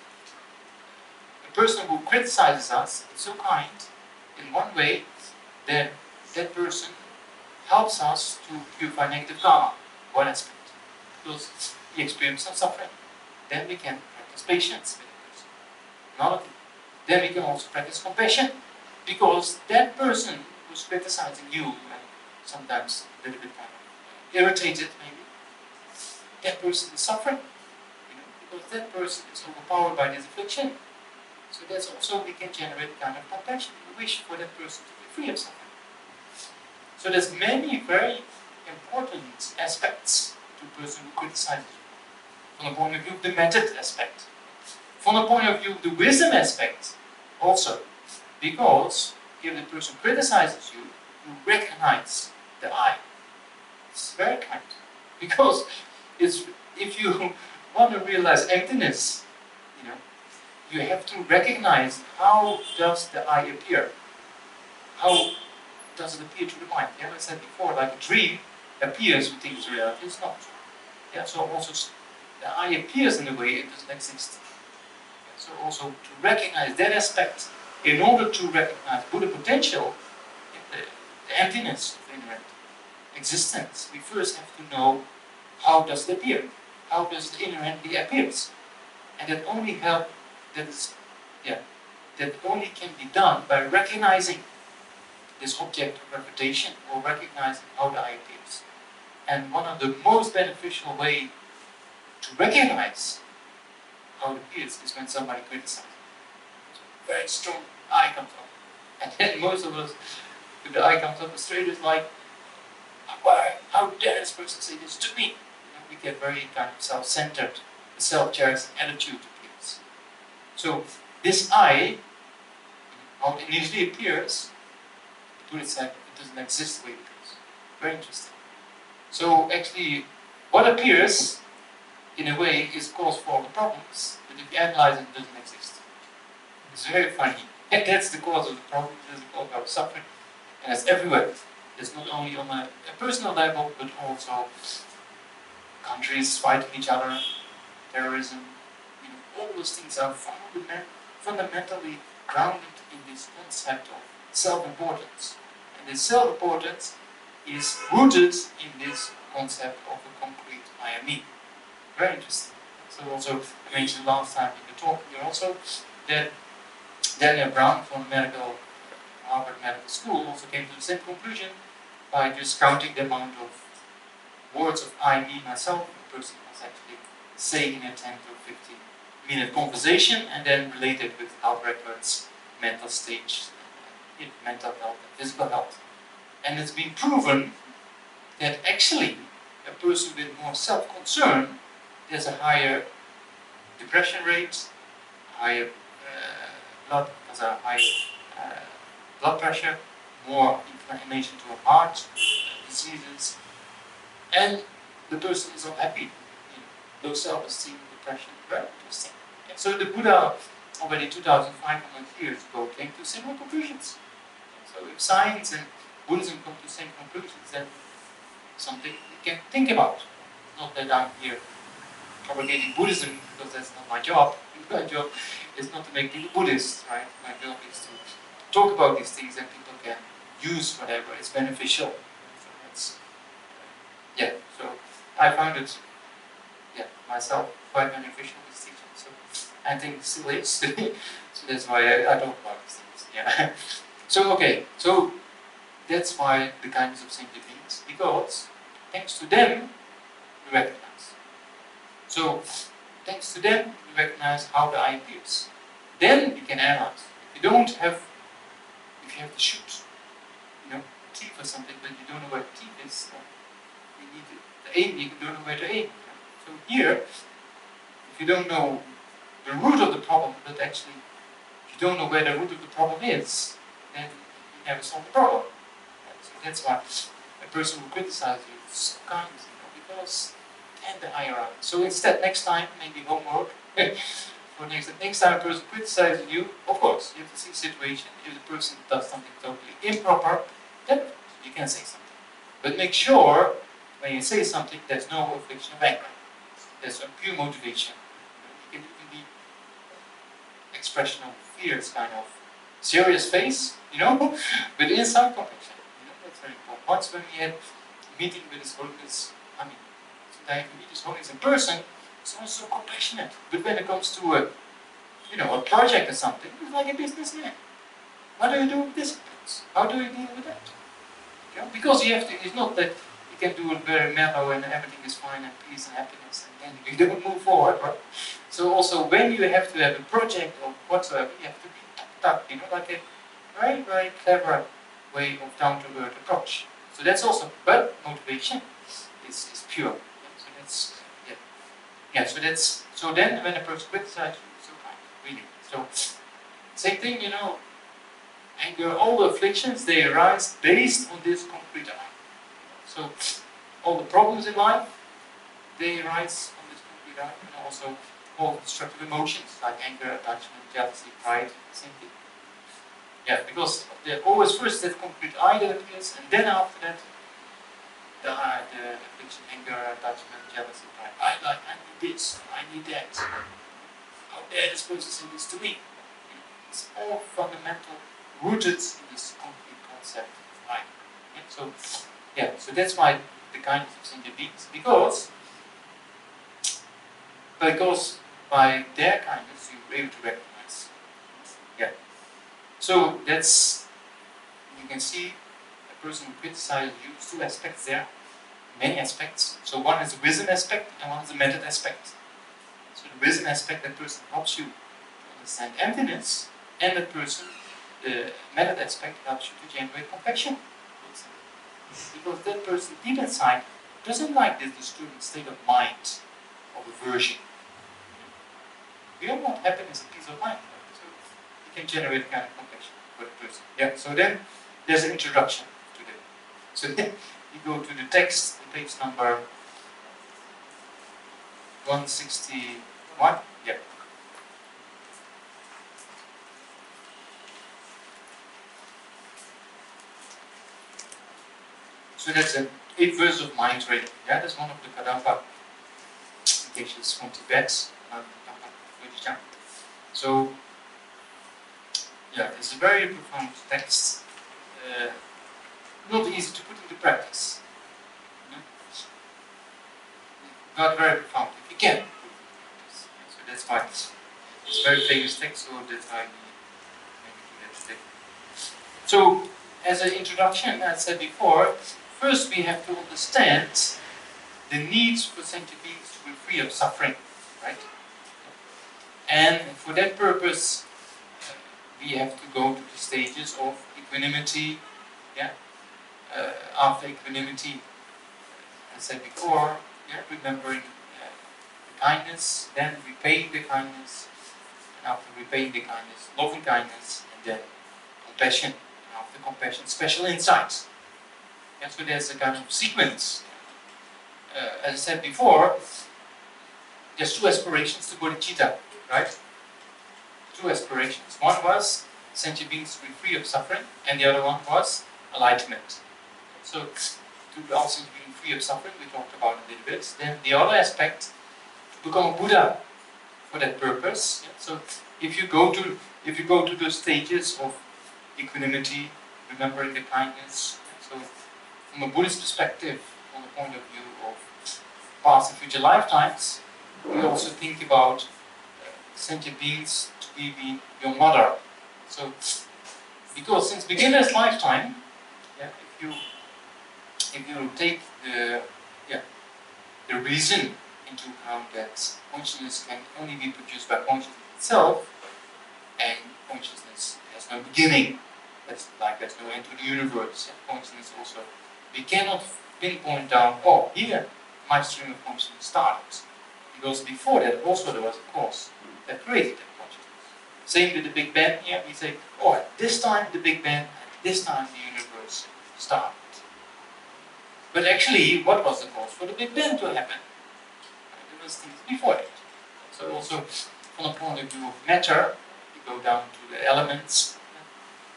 The person who criticizes us is so kind, in one way, that that person helps us to purify negative karma, one aspect. Because we experience some suffering. Then we can practice patience with the person. Another thing. Then we can also practice compassion. Because that person who's criticizing you, and sometimes a little bit kind of irritated maybe, that person is suffering. Because that person is overpowered by this affliction. So that's also, we can generate a kind of compassion, a wish for that person to be free of suffering. So there's many very important aspects to a person who criticizes you. From the point of view of the method aspect. From the point of view of the wisdom aspect also. Because if the person criticizes you, you recognize the I. It's very kind. Because if you want to realize emptiness, you have to recognize how does the I appear. How does it appear to the mind? Yeah, I said before, like a dream appears when things reality is not. Yeah, so also the I appears in a way it doesn't exist. Yeah, so also to recognize that aspect, in order to recognize Buddha potential, the emptiness of inherent existence, we first have to know how does it appear, how does it inherently appears, and that only that only can be done by recognizing this object of reputation, or recognizing how the I appears. And one of the most beneficial way to recognize how it appears is when somebody criticizes. Very strong eye comes up. And then most of us, if the eye comes up straight, it's like, why? How dare this person say this to me? We get very kind of self-centered, self-cherished attitude appears. So this I, how it initially appears, the Buddha said it doesn't exist the way it appears. Very interesting. So actually, what appears, in a way, is cause for all the problems, but if you analyze it, it doesn't exist. It's very funny. And that's the cause of the problem, that's the cause of our suffering, and it's everywhere. It's not only on a personal level, but also countries fighting each other, terrorism, all those things are fundamentally grounded in this concept of self-importance. And this self-importance is rooted in this concept of a concrete I am me. Very interesting. So also, I mentioned last time in the talk here also, that Daniel Brown from Harvard Medical School also came to the same conclusion by just counting the amount of words of I, me, myself, the person was actually saying in a 10 to 15-minute conversation, and then related with health records, mental stage, mental health, and physical health. And it's been proven that actually a person with more self-concern has a higher depression rate, higher blood pressure, more inflammation to the heart, diseases, and the person is unhappy. Low self-esteem, depression, very interesting. And so the Buddha, already 2,500 years ago, came to similar conclusions. So if science and Buddhism come to the same conclusions, then something we can think about. Not that I'm here propagating Buddhism, because that's not my job. My job is not to make people Buddhists, right? My job is to talk about these things that people can use whatever is beneficial. So that's, so I found it, myself quite beneficial, this teaching. So I think it still is. So that's why I talk about these things. Yeah. So that's why the kindness of saintly beings, because thanks to them we recognize. So thanks to them we recognize how the I appears. Then we can analyze. If you have to shoot, teeth or something, but you don't know where the teeth is, you need to aim, you don't know where to aim. So here, if you don't know the root of the problem, but actually, if you don't know where the root of the problem is, then you never solve the problem. Right? So that's why a person who criticizes you is so kind, because then the higher up. So instead, next time, maybe homework, for next time a person criticizes you, of course, you have to see the situation. If the person does something totally improper, then you can say something. But make sure, when you say something, there's no affliction of anger. There's a pure motivation. It can even be expression of fear, it's kind of serious face, but inside compassion. That's very important. Once when we had a meeting with His Holiness, sometimes we meet His Holiness in person, it's also compassionate. But when it comes to a project or something, it's like a businessman. What do you do with this? How do you deal with that? Because you have to, it's not that you can do it very mellow and everything is fine and peace and happiness and then you don't move forward, right? So also when you have to have a project or whatsoever, you have to be tough, like a very, very clever way of down-to-earth approach. So that's also, but motivation is pure. So that's, so then when a person criticizes you, so kind, really. So, same thing, anger, all the afflictions, they arise based on this concrete I. So, all the problems in life, they arise on this concrete I, and also all destructive emotions like anger, attachment, jealousy, pride, same thing. Yeah, because there's always first that concrete I that appears, and then after that, the affliction, anger, attachment, jealousy, pride. I need this, I need that. How dare this person say this to me? It's all fundamental, rooted in this concrete concept of I. So that's why the kindness of sentient beings, because by their kindness you're able to recognize. Yeah. So that's, you can see a person who criticizes you, two aspects there, many aspects. So one is the wisdom aspect and one is the method aspect. So the wisdom aspect, that person helps you to understand emptiness, and that person, the method aspect, helps you to generate compassion. Because that person deep inside doesn't like this disturbing state of mind, of aversion. We all want happiness and peace of mind. Right? So you can generate a kind of compassion for the person. Yeah, so then there's an introduction to that. So then you go to the text, the page number 161. Yeah. So that's an 8 verses of mind training. Yeah, that's one of the Kadampa meditations from Tibet. So, yeah, it's a very profound text. Not easy to put into practice. You know? Not very profound. If you can put it into practice. Yeah, so that's why it's a very famous text, so that's why we do that today. So, as an introduction, as I said before, first we have to understand the needs for sentient beings to be free of suffering, right? And for that purpose, we have to go to the stages of equanimity. Yeah. After equanimity, as I said before, yeah, remembering the kindness, then repaying the kindness, and after repaying the kindness, loving kindness, and then compassion. And after compassion, special insights. Yeah, so there's a kind of sequence. As I said before, there's 2 aspirations to bodhicitta, right? 2 aspirations. One was sentient beings to be free of suffering, and the other one was enlightenment. So, to also be free of suffering, we talked about it a little bit. Then the other aspect, to become a Buddha for that purpose. Yeah? So, if you go to those stages of equanimity, remembering the kindness, so from a Buddhist perspective, from the point of view of past and future lifetimes, we also think about sentient beings to be your mother. So, because since beginner's lifetime, yeah, if you take the reason into account that consciousness can only be produced by consciousness itself, and consciousness has no beginning. That's like there's no end to the universe. Yeah? Consciousness also, we cannot pinpoint down, oh, here my stream of consciousness started. Because before that also there was a cause that created that consciousness. Same with the Big Bang, yeah, we say, oh, at this time the Big Bang, at this time the universe started. But actually, what was the cause for the Big Bang to happen? There was things before that. So also, from the point of view of matter, you go down to the elements,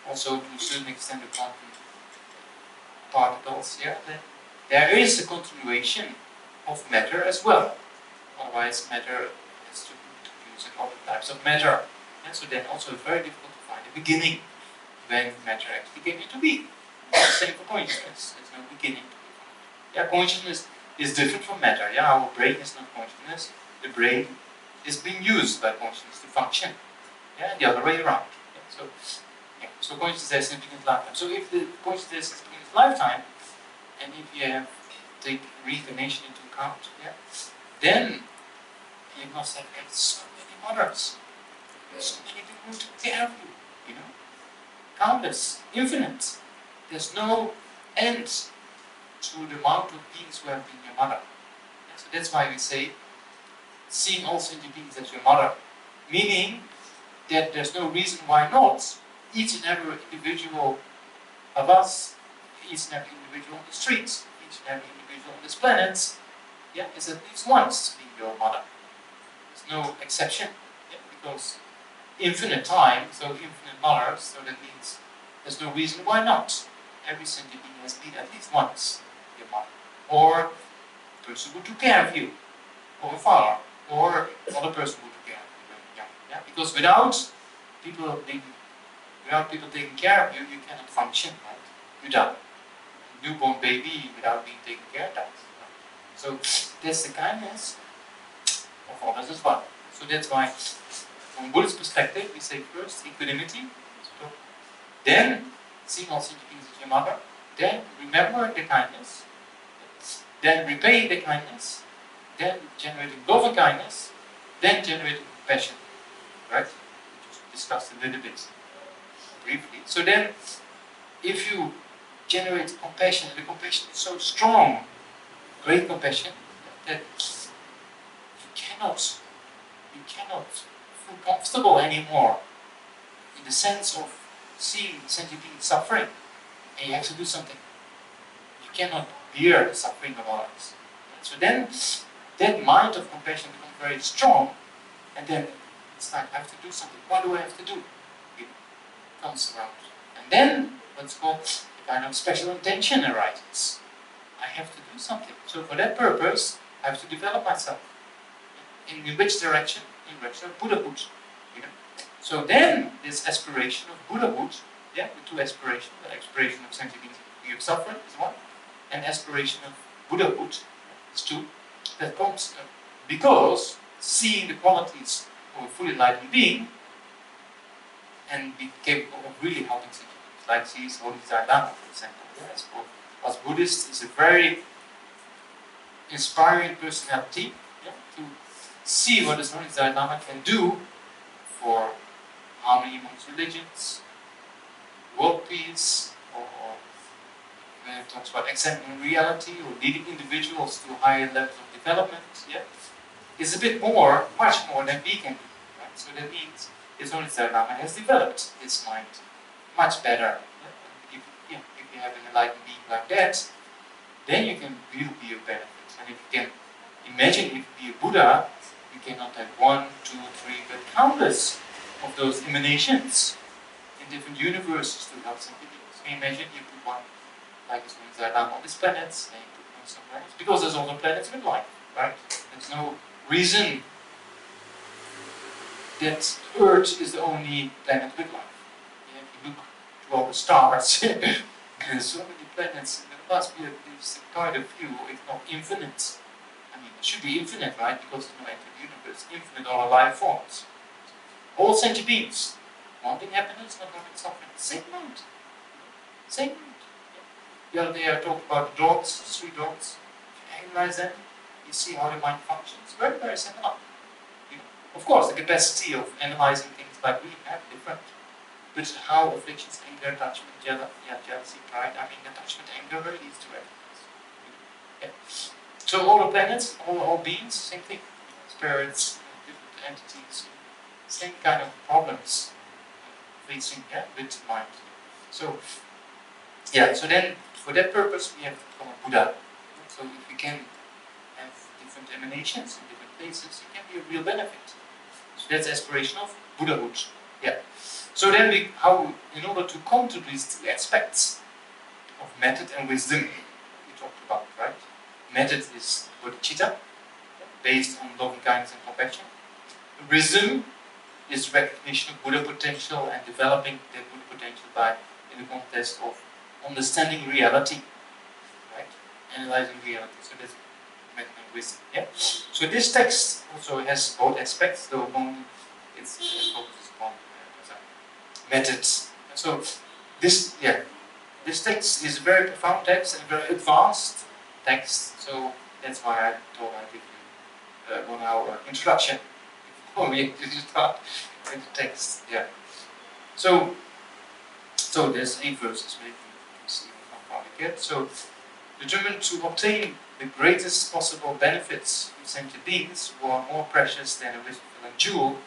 also to a certain extent the quantum particles, yeah, there is a continuation of matter as well. Otherwise, matter has to produce other types of matter. And so then also it's very difficult to find a beginning when matter actually came into being. Same for consciousness. There's no beginning to be found. Yeah, consciousness is different from matter. Yeah, our brain is not consciousness. The brain is being used by consciousness to function. Yeah, and the other way around. Yeah, so consciousness has an infinite lifetime. So if the consciousness has an infinite lifetime, and if you have take reincarnation into account, yeah, then you must have had so many mothers. So many people who took care of you, you know. Countless, infinite. There's no end to the amount of beings who have been your mother. So that's why we say, seeing all sentient beings as your mother. Meaning that there's no reason why not. Each and every individual of us, each and every individual on the streets, each and every individual on this planet, yeah, is at least once being your mother. There's no exception, yeah, because infinite time, so infinite mothers, so that means there's no reason why not. Every sentient being has been at least once your mother, or a person who took care of you, or a father, or another person who took care of you when you were young. Yeah? Because without people taking care of you, you cannot function, right? You die. A newborn baby without being taken care of dies. So there's the kindness of others as well. So that's why, from Buddhist perspective, we say first equanimity, then seeing all sentient beings as your mother, then remember the kindness, then repay the kindness, then generating love and kindness, then generating compassion, right? We just discussed a little bit briefly. So then, if you generate compassion, and the compassion is so strong, great compassion, that you cannot feel comfortable anymore in the sense of seeing sentient beings suffering, and you have to do something. You cannot bear the suffering of others. So then, that mind of compassion becomes very strong, and then it's like, I have to do something. What do I have to do? It comes around. And then, what's called a kind of special intention arises. I have to do something. So for that purpose, I have to develop myself. In which direction? In direction of Buddhahood. You know? So then, this aspiration of Buddhahood, yeah, the two aspirations, the aspiration of sentient beings free of suffering is one, and aspiration of Buddhahood is two. That comes because seeing the qualities of a fully enlightened being and be capable of really helping sentient beings, like sees Holiness Lama, for example. Yes, for us Buddhists, is a very inspiring personality, yeah, to see what this Holiness Lama can do for harmony amongst religions, world peace, or when it talks about examining reality or leading individuals to higher levels of development, yeah, is a bit more, much more than we can do. Right? So that means His Holiness Lama has developed his mind much better. Yeah? If you have an enlightened being like that, then you can really be of benefit. And if you can imagine if you be a Buddha, you cannot have 1, 2, 3, but countless of those emanations in different universes to help sentient beings. Can you imagine you put one like His Holiness Lama on these planets, and you put one somewhere else? Because there's also planets with life, right? There's no reason that Earth is the only planet with life. Yeah, if you look to all the stars, there's so many planets, and there must be at least quite a few, if not infinite. I mean, it should be infinite, right? Because there's no end to the universe. Infinite all life forms. All sentient beings, wanting happiness, not wanting suffering. Same mind. Same mind. The other day I talked about the dogs, 3 dogs. If you analyze them, you see how the mind functions. Very, very similar. You know, of course, the capacity of analyzing things like we have different. But how afflictions, anger, attachment, jealousy, pride, I mean, attachment, anger really leads to happiness. Yeah. So all the planets, all beings, same thing. Spirits, different entities, same kind of problems facing, yeah, with mind. So, yeah, so then for that purpose we have to become a Buddha. So if we can have different emanations in different places, it can be a real benefit. So that's aspiration of Buddhahood. Yeah. So then in order to come to these 2 aspects of method and wisdom, we talked about, right? Method is bodhicitta, based on loving kindness and compassion. Wisdom is recognition of Buddha potential and developing that Buddha potential in the context of understanding reality, right? Analyzing reality. So that's method and wisdom. Yeah. So this text also has both aspects, though only it focuses on methods. So this text is a very profound text and very advanced text. So that's why I thought I'd give you 1 hour introduction before we actually start with the text. Yeah. So there's 8 verses. Maybe you can see how far we get. So determined to obtain the greatest possible benefits from sentient beings who are more precious than a wish-fulfilling jewel,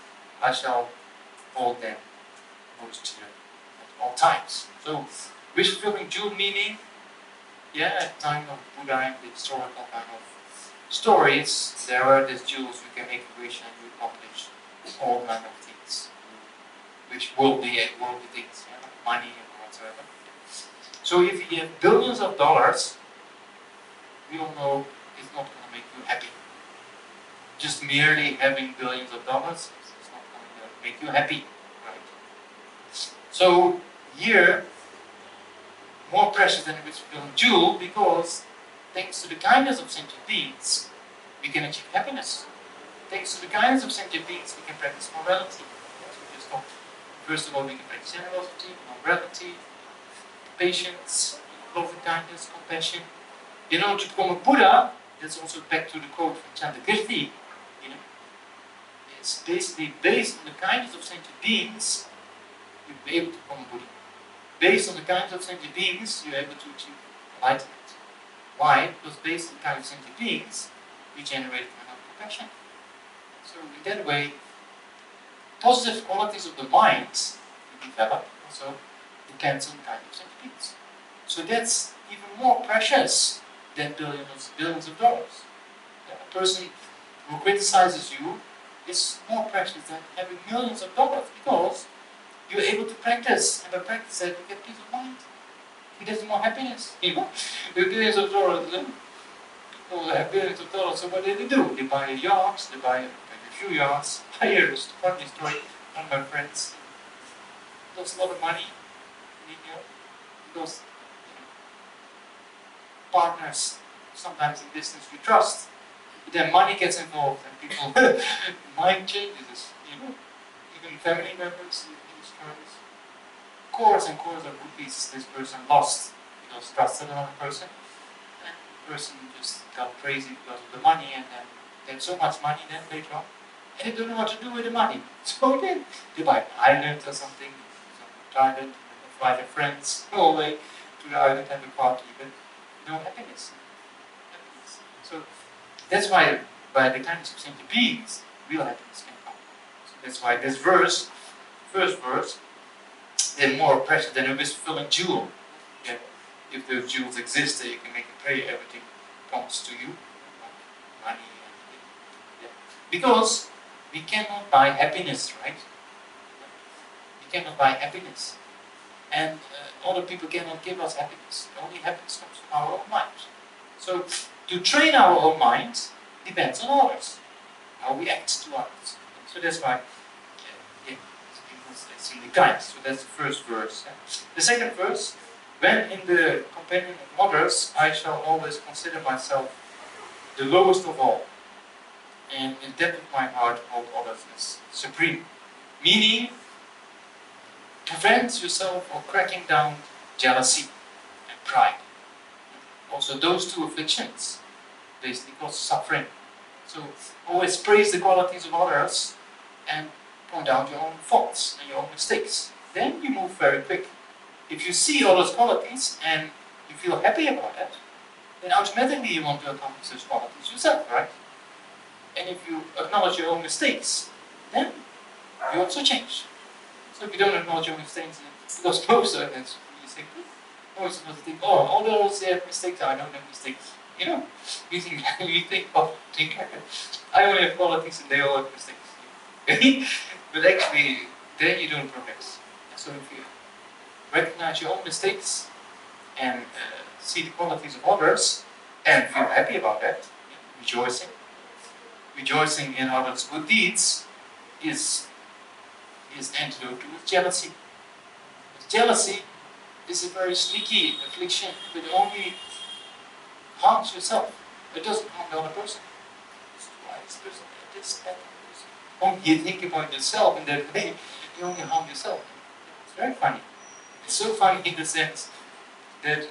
I shall hold them most dear at all times. So wish-fulfilling jewel meaning, yeah, at the time of Buddha and the historical kind of stories, there are these jewels you can make a wish and you accomplish all kind of things, which worldly things, yeah, like money or whatsoever. So if you have billions of dollars, we all know it's not going to make you happy. Just merely having billions of dollars is not going to make you happy, right? So here, more precious than a wish-fulfilling jewel, because thanks to the kindness of sentient beings, we can achieve happiness. Thanks to the kindness of sentient beings, we can practice morality. As we just talked. First of all, we can practice generosity, morality, patience, loving kindness, compassion. In order to become a Buddha, that's also back to the quote from Chandrakirti, you know, it's basically based on the kindness of sentient beings, you'll be able to become a Buddha. Based on the kindness of sentient beings, you're able to achieve enlightenment. Why? Because based on the kindness of sentient beings, we generate compassion. So in that way, positive qualities of the mind we develop also depends on the kind of sentient beings. So that's even more precious than billions of dollars. A person who criticizes you is more precious than having millions of dollars, because you're able to practice, and by practice that you get peace of mind. You get more happiness. You know, with billions of dollars, people have billions of dollars. So what do? They buy yachts. They buy a few yachts. Hires. Funny story. One of my friends lost a lot of money. You know, because partners sometimes in business we trust, but then money gets involved and people mind changes. You know, even family members in these terms. Cores and cores of rupees this person lost because trusted another person, and the person just got crazy because of the money, and then they had so much money then later on, and they don't know what to do with the money. So then they buy an island or something, some island, and they fly their friends all the way to the island and have a party, but no happiness. So that's why by the kindness of sentient beings, real happiness can come. So that's why this verse, first verse, they're more precious than a wish-fulfilling jewel. Yeah. If those jewels exist, you can make a prayer, everything comes to you, like money and yeah. Because we cannot buy happiness, right? We cannot buy happiness, and other people cannot give us happiness. Only happiness comes from our own mind. So to train our own mind depends on others, how we act to others. So that's why. It's in the guide. So that's the first verse. The second verse, when in the companion of others, I shall always consider myself the lowest of all, and in depth of my heart hold others as supreme. Meaning, prevent yourself from cracking down jealousy and pride. Also, those two afflictions basically cause suffering. So always praise the qualities of others and point out your own faults and your own mistakes. Then you move very quick. If you see all those qualities and you feel happy about that, then automatically you want to accomplish those qualities yourself, right? And if you acknowledge your own mistakes, then you also change. So if you don't acknowledge your mistakes, because most of it's really simple. Most of us think, oh, all those have mistakes, I don't have mistakes. You know, you think, oh, I only have qualities and they all have mistakes. But actually, then you don't progress. So if you recognize your own mistakes and see the qualities of others and feel happy about that, rejoicing in others' good deeds is antidote to jealousy. Jealousy is a very sneaky affliction, but it only harms yourself. It doesn't harm the other person. Why this person did this, that. Only you think about yourself in that way, you only harm yourself. It's very funny. It's so funny in the sense that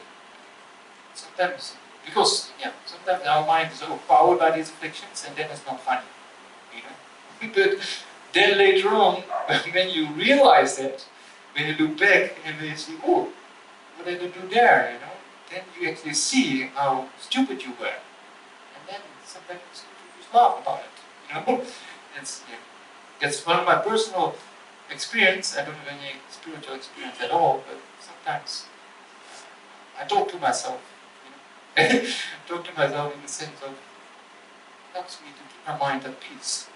sometimes, because sometimes our mind is overpowered by these afflictions, and then it's not funny, you know. But then later on, when you realize that, when you look back and you see, oh, what did I do there, you know, then you actually see how stupid you were, and then sometimes you just laugh about it, you know. That's one of my personal experience. I don't have any spiritual experience at all, but sometimes I talk to myself. You know? Talk to myself in the sense of helps me to keep my mind at peace.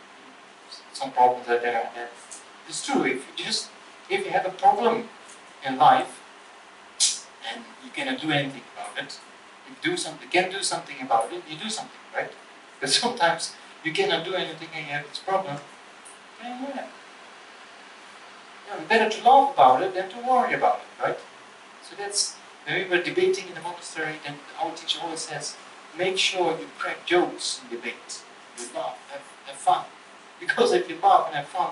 Some problems are there, and it's true. If you have a problem in life and you cannot do anything about it, you can do something about it. You do something, right? But sometimes you cannot do anything and you have this problem. Better to laugh about it than to worry about it, right? So that's, when we were debating in the monastery, then our teacher always says, make sure you crack jokes in debate. You laugh, have fun. Because if you laugh and have fun,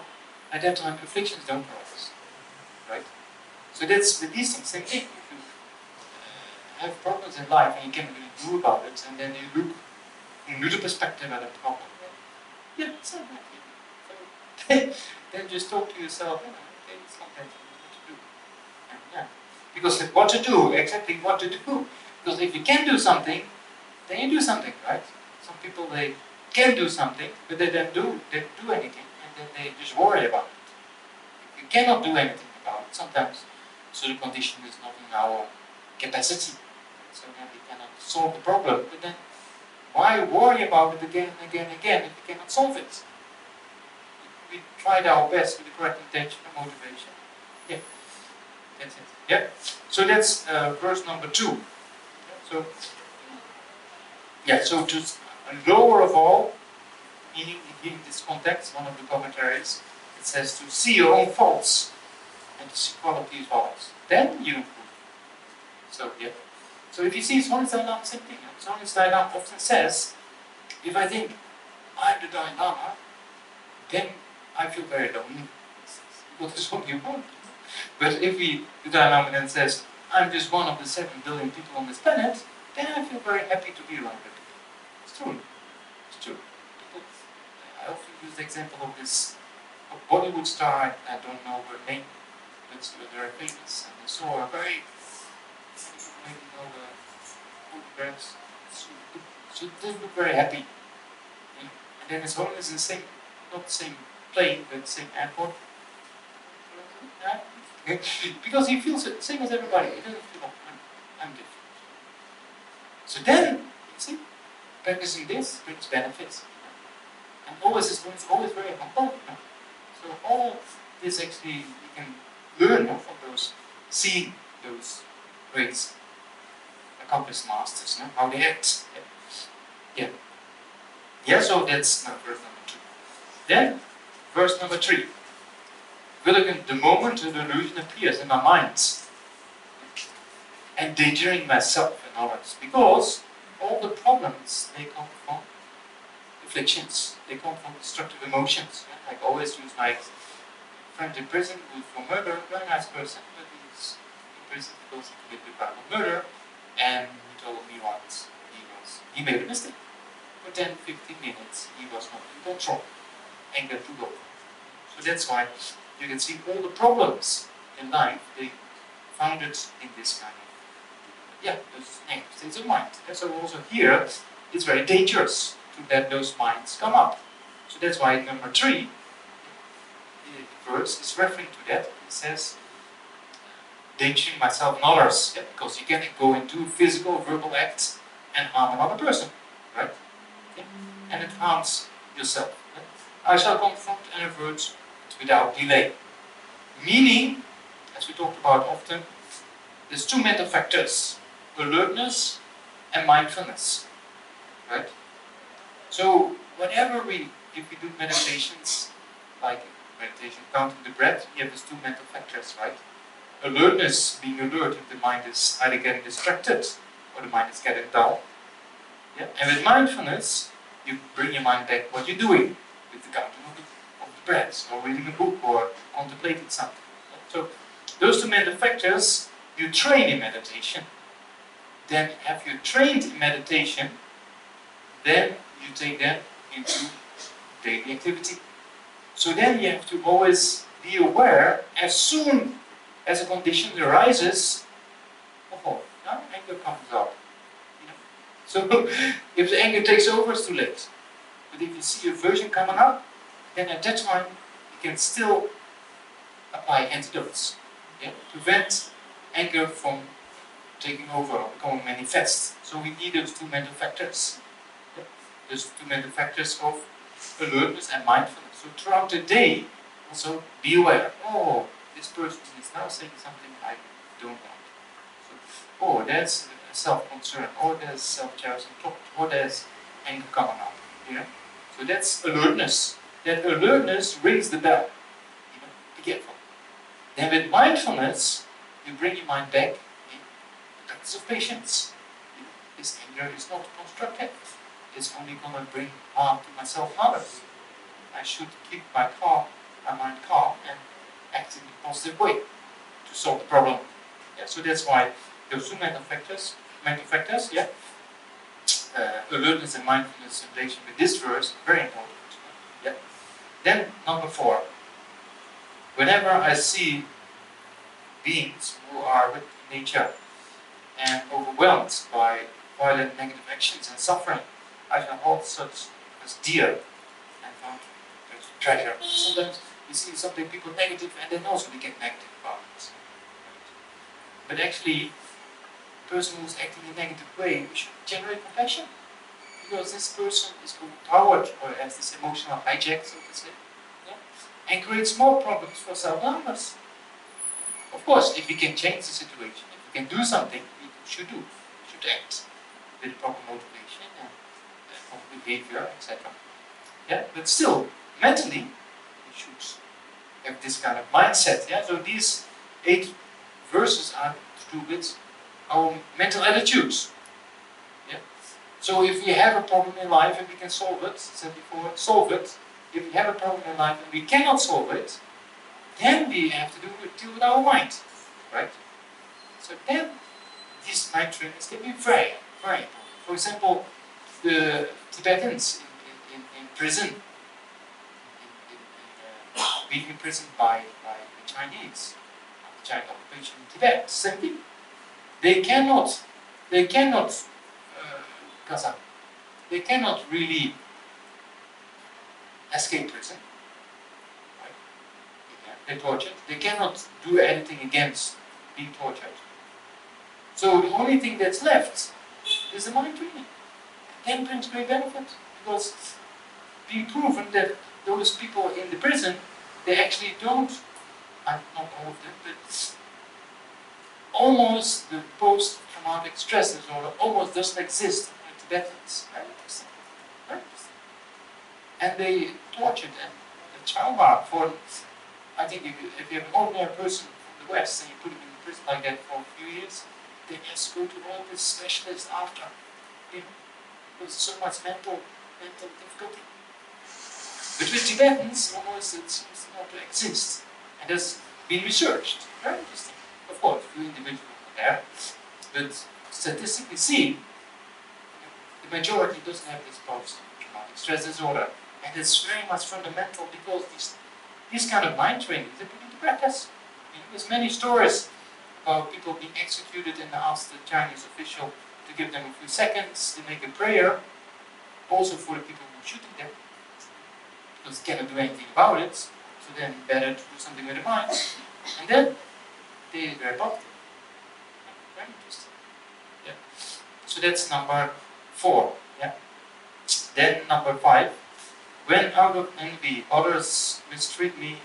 at that time afflictions don't arise, right? So that's with these things, same thing. If you have problems in life and you can't really do about it, and then you look from another perspective at a problem, it's not bad. So then just talk to yourself, okay, it's not that what to do. And, yeah. Because what to do, exactly what to do. Because if you can do something, then you do something, right? Some people, they can do something, but they don't do anything, and then they just worry about it. If you cannot do anything about it, sometimes certain condition is not in our capacity, so then we cannot solve the problem. But then, why worry about it again and again and again if we cannot solve it? We tried our best with the correct intention and motivation. Yeah, that's it. Yeah. So that's verse number 2. Yeah, so. Yeah, so just lower of all, meaning in this context, one of the commentaries, it says to see your own faults and to see qualities of others. Then you improve. So, yeah. So if you see Holiness Dalai Lama, same thing. Holiness Dalai Lama often says, if I think I'm the Dalai Lama, then I feel very lonely. Because there's only one. But if the Dalai Lama then says, I'm just one of the 7 billion people on this planet, then I feel very happy to be around it. It's true. It's true. People, I often use the example of this Bollywood star, I don't know her name, but they're very famous, and they saw a very, maybe know the photographs, so they look very happy. And then his home is in the same, not the same plane, but the same airport. Because he feels the same as everybody. He doesn't feel, I'm different. So then, you see, practicing this brings benefits. And always is always very humble. So all this actually you can learn from those, seeing those great accomplished masters, how they act. Yeah. Yeah, so that's verse number 2. Then, verse number 3. Willigin, the moment the illusion appears in my mind, endangering myself and others, because all the problems, they come from afflictions, they come from destructive emotions. I always use my friend in prison who's for murder, very nice person, but he's in prison because he committed violent murder, and he told me once he made a mistake. For 10, 15 minutes he was not in control, anger took over. So that's why you can see all the problems in life, they founded in this kind of, those negative states of mind. And so also here, it's very dangerous to let those minds come up. So that's why number 3, the verse is referring to that. It says, endangering myself and others, because you can go into physical, verbal acts and harm another person, right? And it harms yourself. I shall confront and avert it without delay. Meaning, as we talked about often, there's 2 mental factors, alertness and mindfulness, right? So whenever if we do meditations, like meditation counting the breath, you have these 2 mental factors, right? Alertness, being alert if the mind is either getting distracted or the mind is getting dull. Yeah? And with mindfulness, you bring your mind back what you're doing with the counting of the breaths, or reading a book, or contemplating something. So those 2 mental factors you train in meditation. Then have you trained in meditation, then you take that into daily activity. So then you have to always be aware as soon as a condition arises, now anger comes up. So if the anger takes over, it's too late. But if you see aversion coming up, then at that time you can still apply antidotes. To prevent anger from taking over or becoming manifest. So we need those 2 mental factors. Those 2 mental factors of alertness and mindfulness. So throughout the day, also be aware. Oh, this person is now saying something I don't want. So, that's self-concern, or there's self-cherishing thought, or there's anger coming up. So that's alertness. That alertness rings the bell. Be careful. Then with mindfulness, you bring your mind back in the practice of patience. This anger is not constructive. It's only going to bring harm to myself and others. I should keep my mind calm, and act in a positive way to solve the problem. So that's why those 2 mental factors, alertness and mindfulness in relation with this verse, very important. Then number 4. Whenever I see beings who are with nature and overwhelmed by violent negative actions and suffering, I shall hold such as dear and not as treasure. Sometimes you see something people negative and then also they get negative about it. But actually, the person who's acting in a negative way, we should generate compassion. Because this person is overpowered or has this emotional hijack, so to say, yeah? And creates more problems for self-harmers. Of course, if we can change the situation, if we can do something, we should do. We should act with proper motivation and proper behavior, etc. Yeah, but still, mentally, we should have this kind of mindset. Yeah, so these 8 verses are to do with our mental attitudes. Yeah. So if we have a problem in life and we can solve it, said before, solve it. If we have a problem in life and we cannot solve it, then we have to deal with our mind, right? So then these mind trainings can be very, very important. For example, the Tibetans in prison, being imprisoned by the Chinese, the Chinese occupation in Tibet, same thing. They cannot, Kazakh, they cannot really escape prison. Right? They're tortured. They cannot do anything against being tortured. So the only thing that's left is the mind training. Then brings great benefit because it's been proven that those people in the prison, they actually don't, not all of them, but almost the post-traumatic stress disorder almost doesn't exist in Tibetans. Very interesting. Very interesting. And they tortured and the trauma for, I think if you have an ordinary person from the West and you put him in prison like that for a few years, they have to go to all these specialists after. You know, there's so much mental difficulty. But with Tibetans, almost it seems not to exist. And has been researched. Very interesting. Of course, few individuals are there, but statistically seen, the majority doesn't have this post-traumatic stress disorder. And it's very much fundamental because these kind of mind trainings that we need to practice. You know, there's many stories about people being executed and asked the Chinese official to give them a few seconds to make a prayer, also for the people who are shooting them, because they cannot do anything about it, so then better to do something with the mind. And then they were positive. Very interesting. Yeah. So that's number 4. Yeah. Then number 5. When out of envy others mistreat me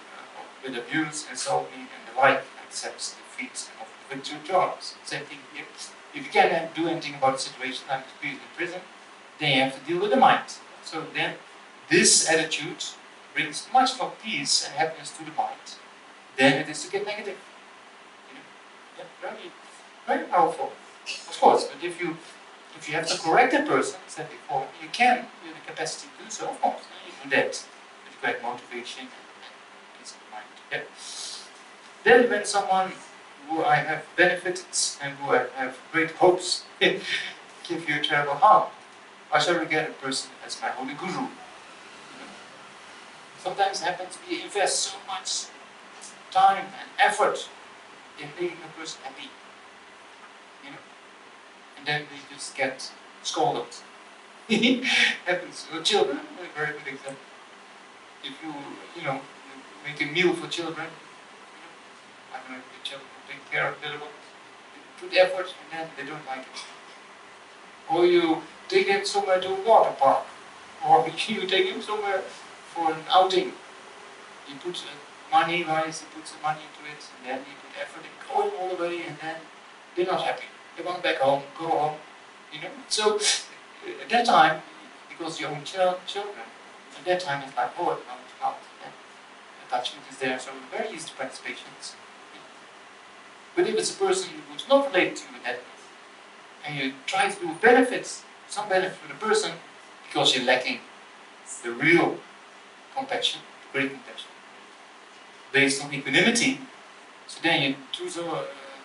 with abuse, insult me, and the like, accepts defeats and offer victory to others. Same thing here. If you can't do anything about the situation like experienced in prison, then you have to deal with the mind. So then this attitude brings much more peace and happiness to the mind than it is to get negative. You know? Yeah, very, very powerful. Of course, but if you have to correct a person, as I said before, you have the capacity to do so, of course. You do that with great motivation and peace of mind. Yeah. Then when someone who I have benefited and who I have great hopes give you terrible harm, I shall regard a person as my holy guru. You know? Sometimes it happens we invest so much time and effort in making a person happy. You know? And then they just get scolded. Happens with children, a very good example. If you make a meal for children, I don't know if the children take care of it a little bit, they put effort and then they don't like it. Or you take them somewhere to a water park, or you take them somewhere for an outing. You put money-wise, you put some money into it, and then you put effort in going all the way, and then they're not happy. They want back home, go home, you know. So at that time, because your own children, at that time it's like, oh, no, it's not. And attachment is there, so it's very easy to practice patience. But if it's a person who's not related to you with that, and you try to do benefits, some benefit for the person, because you're lacking the real compassion, great compassion, based on equanimity, so then you do so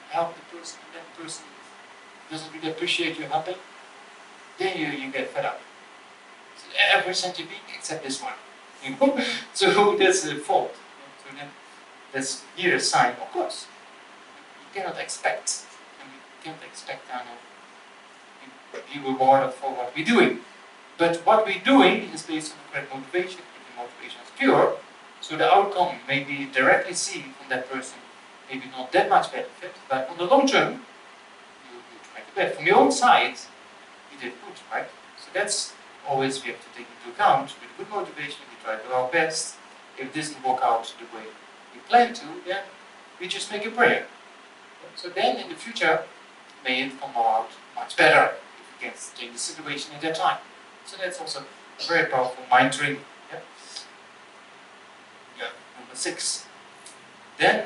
help the person, and that person doesn't really appreciate your helping, then you get fed up. So every sentient being except this one. You know? So that's the fault. So then that's here a sign, of course. You cannot expect, and we can't expect be rewarded for what we're doing. But what we're doing is based on the correct motivation. If the motivation is pure, so the outcome may be directly seen from that person, maybe not that much benefit, but on the long term, you try to bet. From your own side, you did good, right? So that's always we have to take into account. With good motivation, we try to do our best. If it doesn't work out the way we plan to, then we just make a prayer. So then in the future, may it come out much better if we can change the situation at that time. So that's also a very powerful mind training. Yeah? Yeah, number 6. Then,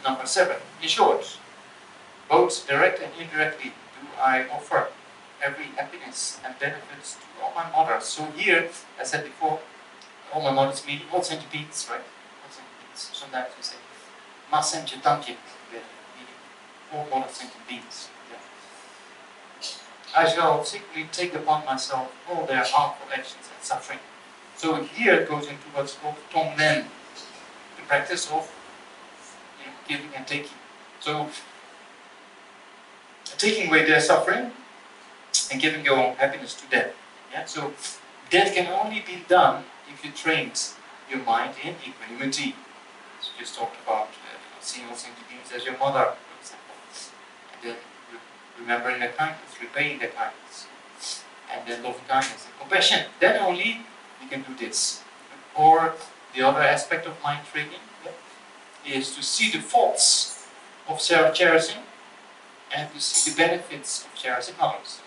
number 7. In short, both direct and indirectly do I offer every happiness and benefits to all my mothers. So here, as I said before, all my mothers meaning all sentient beings, right? All sentient beings. Sometimes we say, ma sentient dankje, meaning all mother sentient beings. Yeah. I shall secretly take upon myself all their harmful actions and suffering. So here it goes into what's called tonglen, the practice of giving and taking. So taking away their suffering and giving your own happiness to them. Yeah? So that can only be done if you trained your mind in equanimity. So you just talked about seeing all sentient beings as your mother, for example. And then remembering their kindness, repaying their kindness. And then loving kindness and compassion. Then only you can do this. Or the other aspect of mind training is to see the faults of self-cherishing and to see the benefits of cherishing others.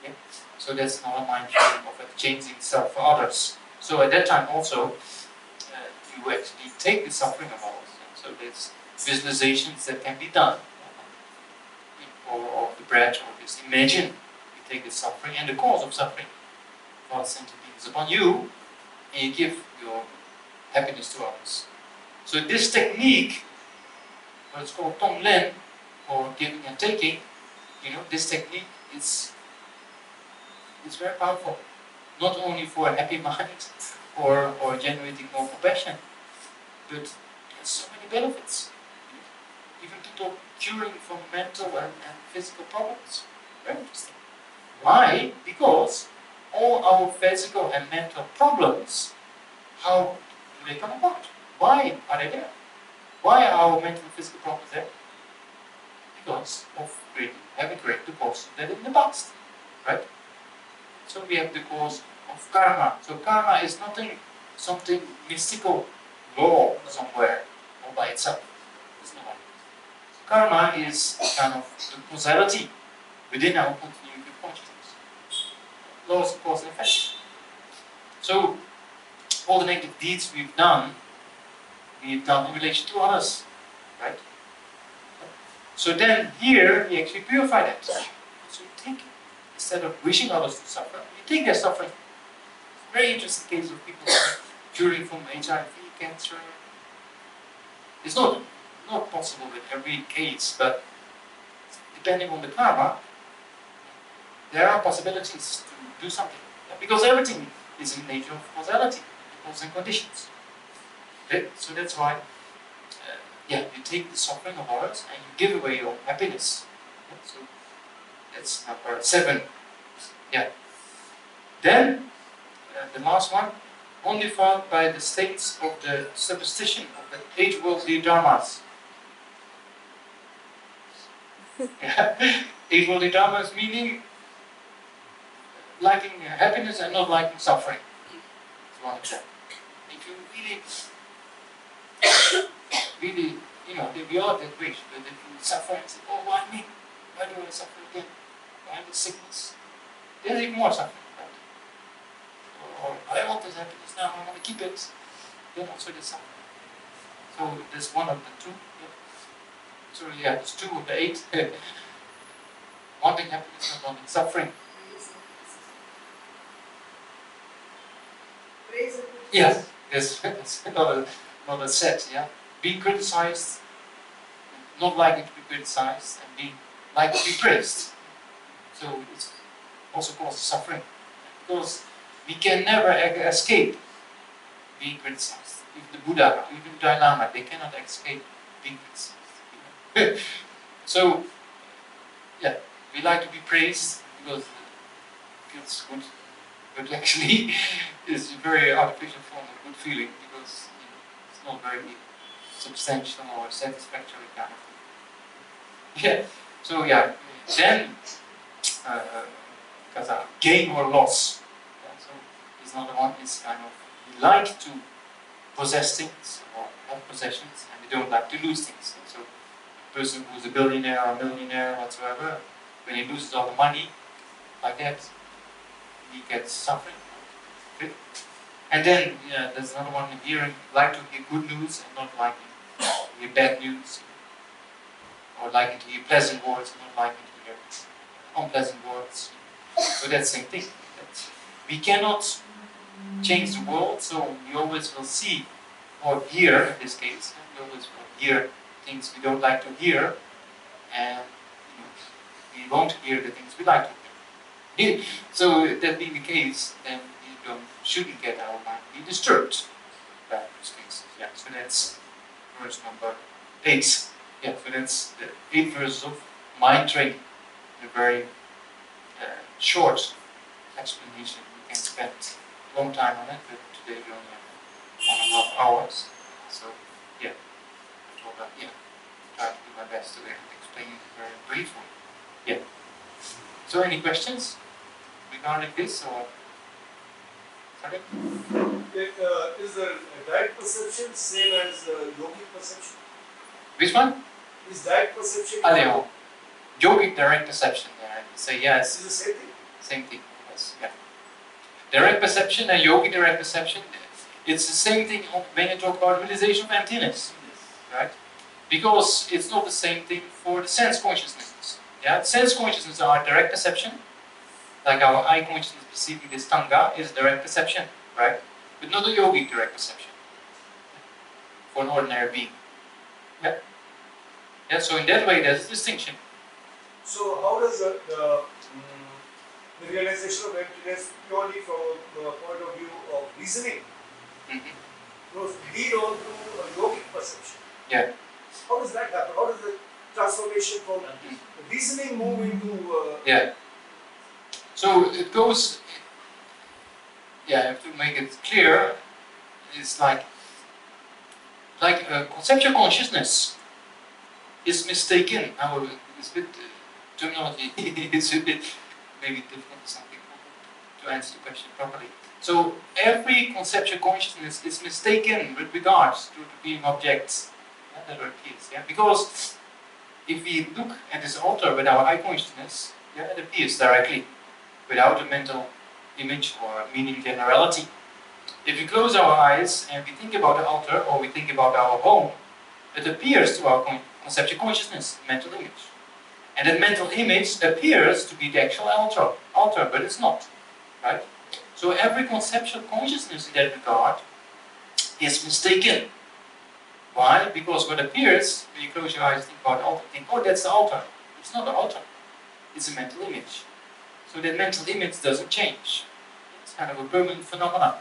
Yeah? So that's another mind training of exchanging self for others. So at that time also, you actually take the suffering of others. So there's visualizations that can be done. Or the bread, or just imagine you take the suffering and the cause of suffering of other sentient beings upon you, and you give your happiness to others. So this technique, what it's called tonglen, or giving and taking, this technique is very powerful. Not only for a happy mind or generating more compassion, but there's so many benefits. Even people curing from mental and physical problems. Very interesting. Why? Because all our physical and mental problems, how do they come about? Why are they there? Why are our mental and physical problems there? Because of having created the cause of that in the past. Right? So we have the cause of karma. So karma is something mystical law somewhere all by itself. It's not like it. Karma is kind of the causality within our continuity of consciousness. Laws of cause and effect. So all the negative deeds we've done in relation to others. Right? So then here we actually purify that. So you take, instead of wishing others to suffer, you take their suffering. It's a very interesting case of people curing from HIV, cancer. It's not possible with every case, but depending on the karma, there are possibilities to do something. Because everything is in nature of causality, cause and conditions. Okay? So that's why you take the suffering of others and you give away your happiness. Okay? So that's number 7. Yeah. Then the last one, only found by the states of the superstition of the 8 worldly dharmas. 8 worldly dharmas meaning liking happiness and not liking suffering. That's one example. If you really, we are that wish, but if you suffer and say, oh, why me? Why do I suffer again? Why the sickness? There's even more suffering, right? Or I want this happiness now, I want to keep it. Then also there's suffering. So there's one of the 2. Yeah. So there's 2 of the 8. Wanting happiness, not wanting suffering. Yes, that's another set, yeah. Being criticized, not liking to be criticized, and being liking to be praised. So it also causes suffering. Because we can never escape being criticized. Even the Buddha, even the Dalai Lama, they cannot escape being criticized. So, yeah, we like to be praised because it feels good. But actually, it's a very artificial form of good feeling because it's not very substantial or satisfactory kind of thing. Yeah. So yeah, then because gain or loss. Yeah, so it's not the one. It's kind of we like to possess things or have possessions, and we don't like to lose things. So a person who's a billionaire or a millionaire whatsoever, when he loses all the money, like that, he gets suffering. Okay? And then, yeah, there's another one hearing, like to hear good news and not liking to hear bad news, or liking to hear pleasant words and not liking to hear unpleasant words. So that's the same thing. We cannot change the world, so we always will see or hear, in this case, we always will hear things we don't like to hear, and we won't hear the things we like to hear. So that being the case, then we shouldn't get our mind be disturbed by those things. Yeah, so that's verse number 8. Yeah, so that's the 8 verses of mind training. A very short explanation. We can spend a long time on it, but today we only have 1.5 hours. So, yeah, I thought that, yeah, try to do my best to explain it very briefly. Yeah. So, any questions regarding this, or? Sorry? Is the direct perception same as yogic perception? Which one? Is direct perception? Yogic direct perception. Yeah, so yes. Is the same thing? Same thing. Yes. Yeah. Direct perception and yogic direct perception. It's the same thing when you talk about realization of emptiness, right? Because it's not the same thing for the sense consciousnesses. Yeah, sense consciousnesses are direct perception, like our eye consciousness perceiving this tanga is direct perception, right? But not a yogic direct perception for an ordinary being. Yeah. Yeah. So in that way, there's a distinction. So how does the realization of emptiness purely from the point of view of reasoning lead on to a yogic perception? Yeah. How does that happen? How does the transformation from reasoning move into... Yeah. So it goes... Yeah, I have to make it clear. It's like conceptual consciousness is mistaken. It's a bit... terminology is a bit maybe difficult for some people to answer the question properly. So every conceptual consciousness is mistaken with regards to the being objects that are appears. Yeah? Because if we look at this altar with our eye consciousness, yeah, it appears directly, without a mental image or meaning generality. If we close our eyes and we think about the altar or we think about our home, it appears to our conceptual consciousness, mental image. And that mental image appears to be the actual altar, but it's not, right? So every conceptual consciousness in that regard is mistaken. Why? Because what appears, when you close your eyes and think about the altar, think, oh, that's the altar. It's not the altar. It's a mental image. So that mental image doesn't change. It's kind of a permanent phenomenon.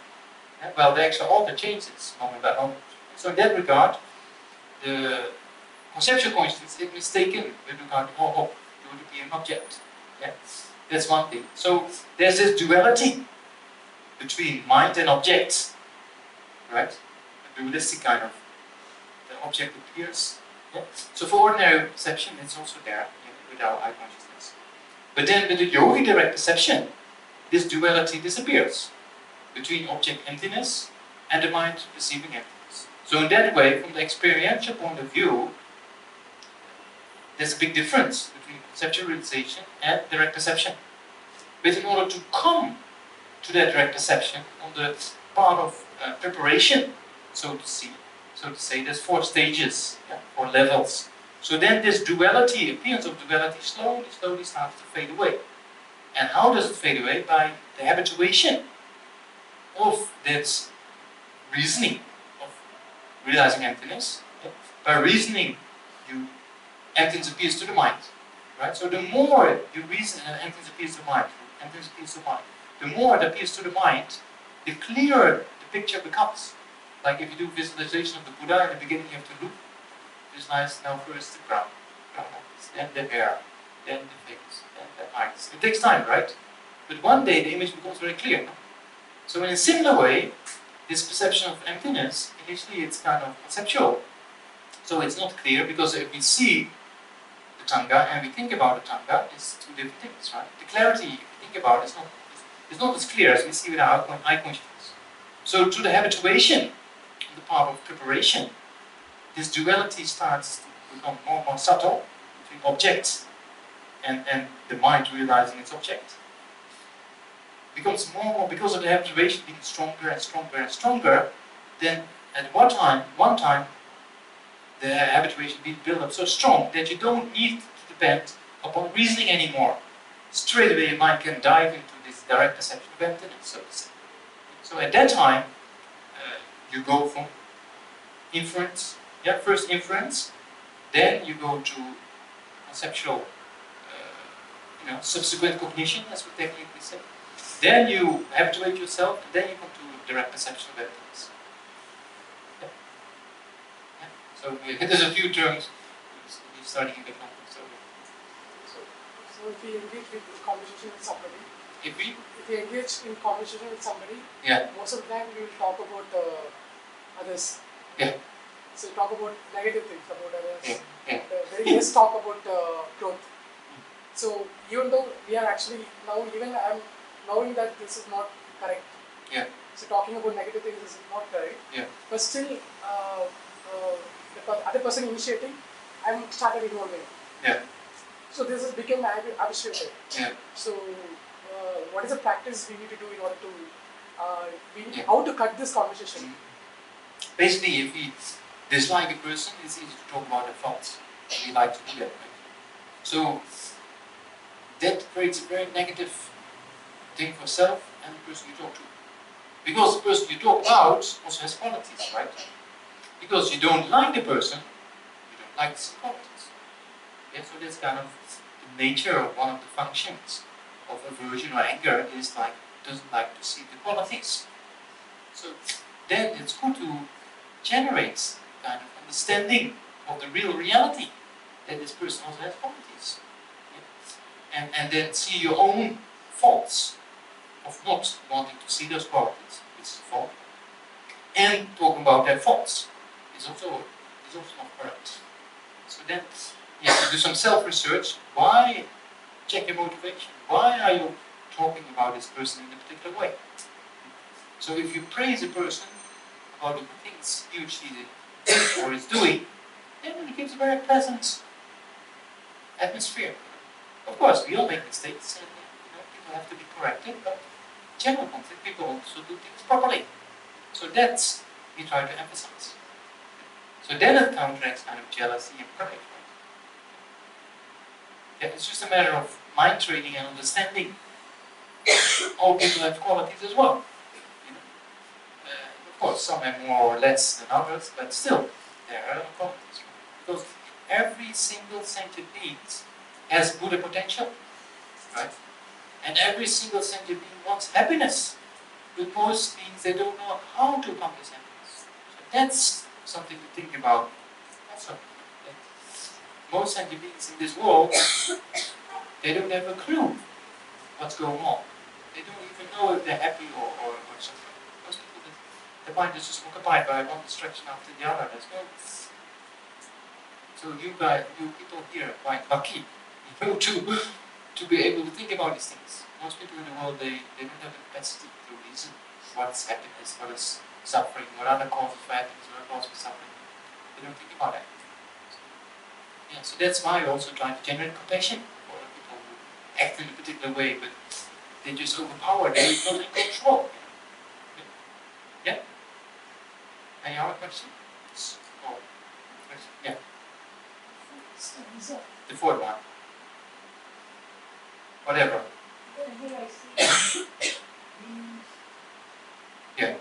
Yeah? Well, the actual altar changes moment by moment. So in that regard, the conceptual consciousness is mistaken with regard to the being object. Yeah? That's one thing. So there's this duality between mind and object, right? A dualistic kind of, the object appears. Yeah? So for ordinary perception, it's also there with our eye consciousness. But then with the yogi direct perception, this duality disappears between object emptiness and the mind perceiving emptiness. So in that way, from the experiential point of view, there's a big difference between conceptual realization and direct perception. But in order to come to that direct perception on the part of preparation, so to say, there's 4 stages, yeah, 4 levels. So then this duality, appearance of duality, slowly starts to fade away. And how does it fade away? By the habituation of that reasoning, of realizing emptiness. Yeah. By reasoning, emptiness appears to the mind. Right? So the more you reason and emptiness appears to the mind, the more it appears to the mind, the clearer the picture becomes. Like if you do visualization of the Buddha, in the beginning you have to look, visualize now first the crown, then the hair, then the face, then the eyes. It takes time, right? But one day the image becomes very clear. No? So in a similar way, this perception of emptiness, initially it's kind of conceptual. So it's not clear, because if we see the Tanga and we think about the Tanga, it's two different things, right? The clarity, if you think about it, is not as clear as we see with our eye consciousness. So through the habituation, on the part of preparation, this duality starts to become more and more subtle between object and the mind realizing its object. Becomes more and more, because of the habituation being stronger and stronger and stronger, then at one time, the habituation being built up so strong that you don't need to depend upon reasoning anymore. Straight away your mind can dive into this direct perception of emptiness, so to say. So at that time, you go from inference, first inference, then you go to conceptual, subsequent cognition, as we technically say. Then you habituate yourself, and then you come to direct perception of emptiness. Yeah. Yeah. So there's a few terms you're starting in the context. So if we engage with conversation with somebody, if we engage in conversation with somebody, most of the time we will talk about others. Yeah. So we talk about negative things about others. Yeah. Very less talk about growth. So even though we are actually now, even I'm knowing that this is not correct. Yeah. So talking about negative things is not correct. Yeah. But still, the other person initiating, I'm started involving. Yeah. So this has become habituated. Yeah. So what is the practice we need to do in order to how to cut this conversation? Basically, if we dislike a person, it's easy to talk about their faults. We like to do that. Right? So that creates a very negative thing for self and the person you talk to. Because the person you talk about also has qualities, right? Because you don't like the person, you don't like the qualities. Yeah, so that's kind of the nature of one of the functions of aversion or anger is like, doesn't like to see the qualities. So then it's good to generate kind of understanding of the real reality that this person also has qualities. Yeah? And then see your own faults of not wanting to see those qualities, which is a fault. And talking about their faults is also not correct. So then you have to do some self-research. Why? Check your motivation. Why are you talking about this person in a particular way? So if you praise a person about the good things he or she did or is doing, then it gives a very pleasant atmosphere. Of course, we all make mistakes, and people have to be corrected, but in general context, people also do things properly. So that's we try to emphasize. So then it counteracts kind of jealousy and pride. Yeah, it's just a matter of mind training and understanding. All people have qualities as well. Of course, some have more or less than others, but still, there are qualities. Because every single sentient being has Buddha potential, right? And every single sentient being wants happiness. But most beings, they don't know how to accomplish happiness. So that's something to think about. Also, most sentient beings in this world, they don't have a clue what's going on. They don't even know if they're happy or suffering. Most people, their mind is just occupied by one distraction after the other. There's no. So you people here are quite lucky, to be able to think about these things. Most people in the world, they don't have the capacity to reason what is happiness, what is suffering, what are the causes for happiness, what are the causes for suffering. They don't think about that. Yeah, so that's why I also try to generate compassion for people who act in a particular way, but they just overpower, they're not in control. Yeah? Any other question? Oh, question? Yeah. The fourth one. Whatever. Yeah.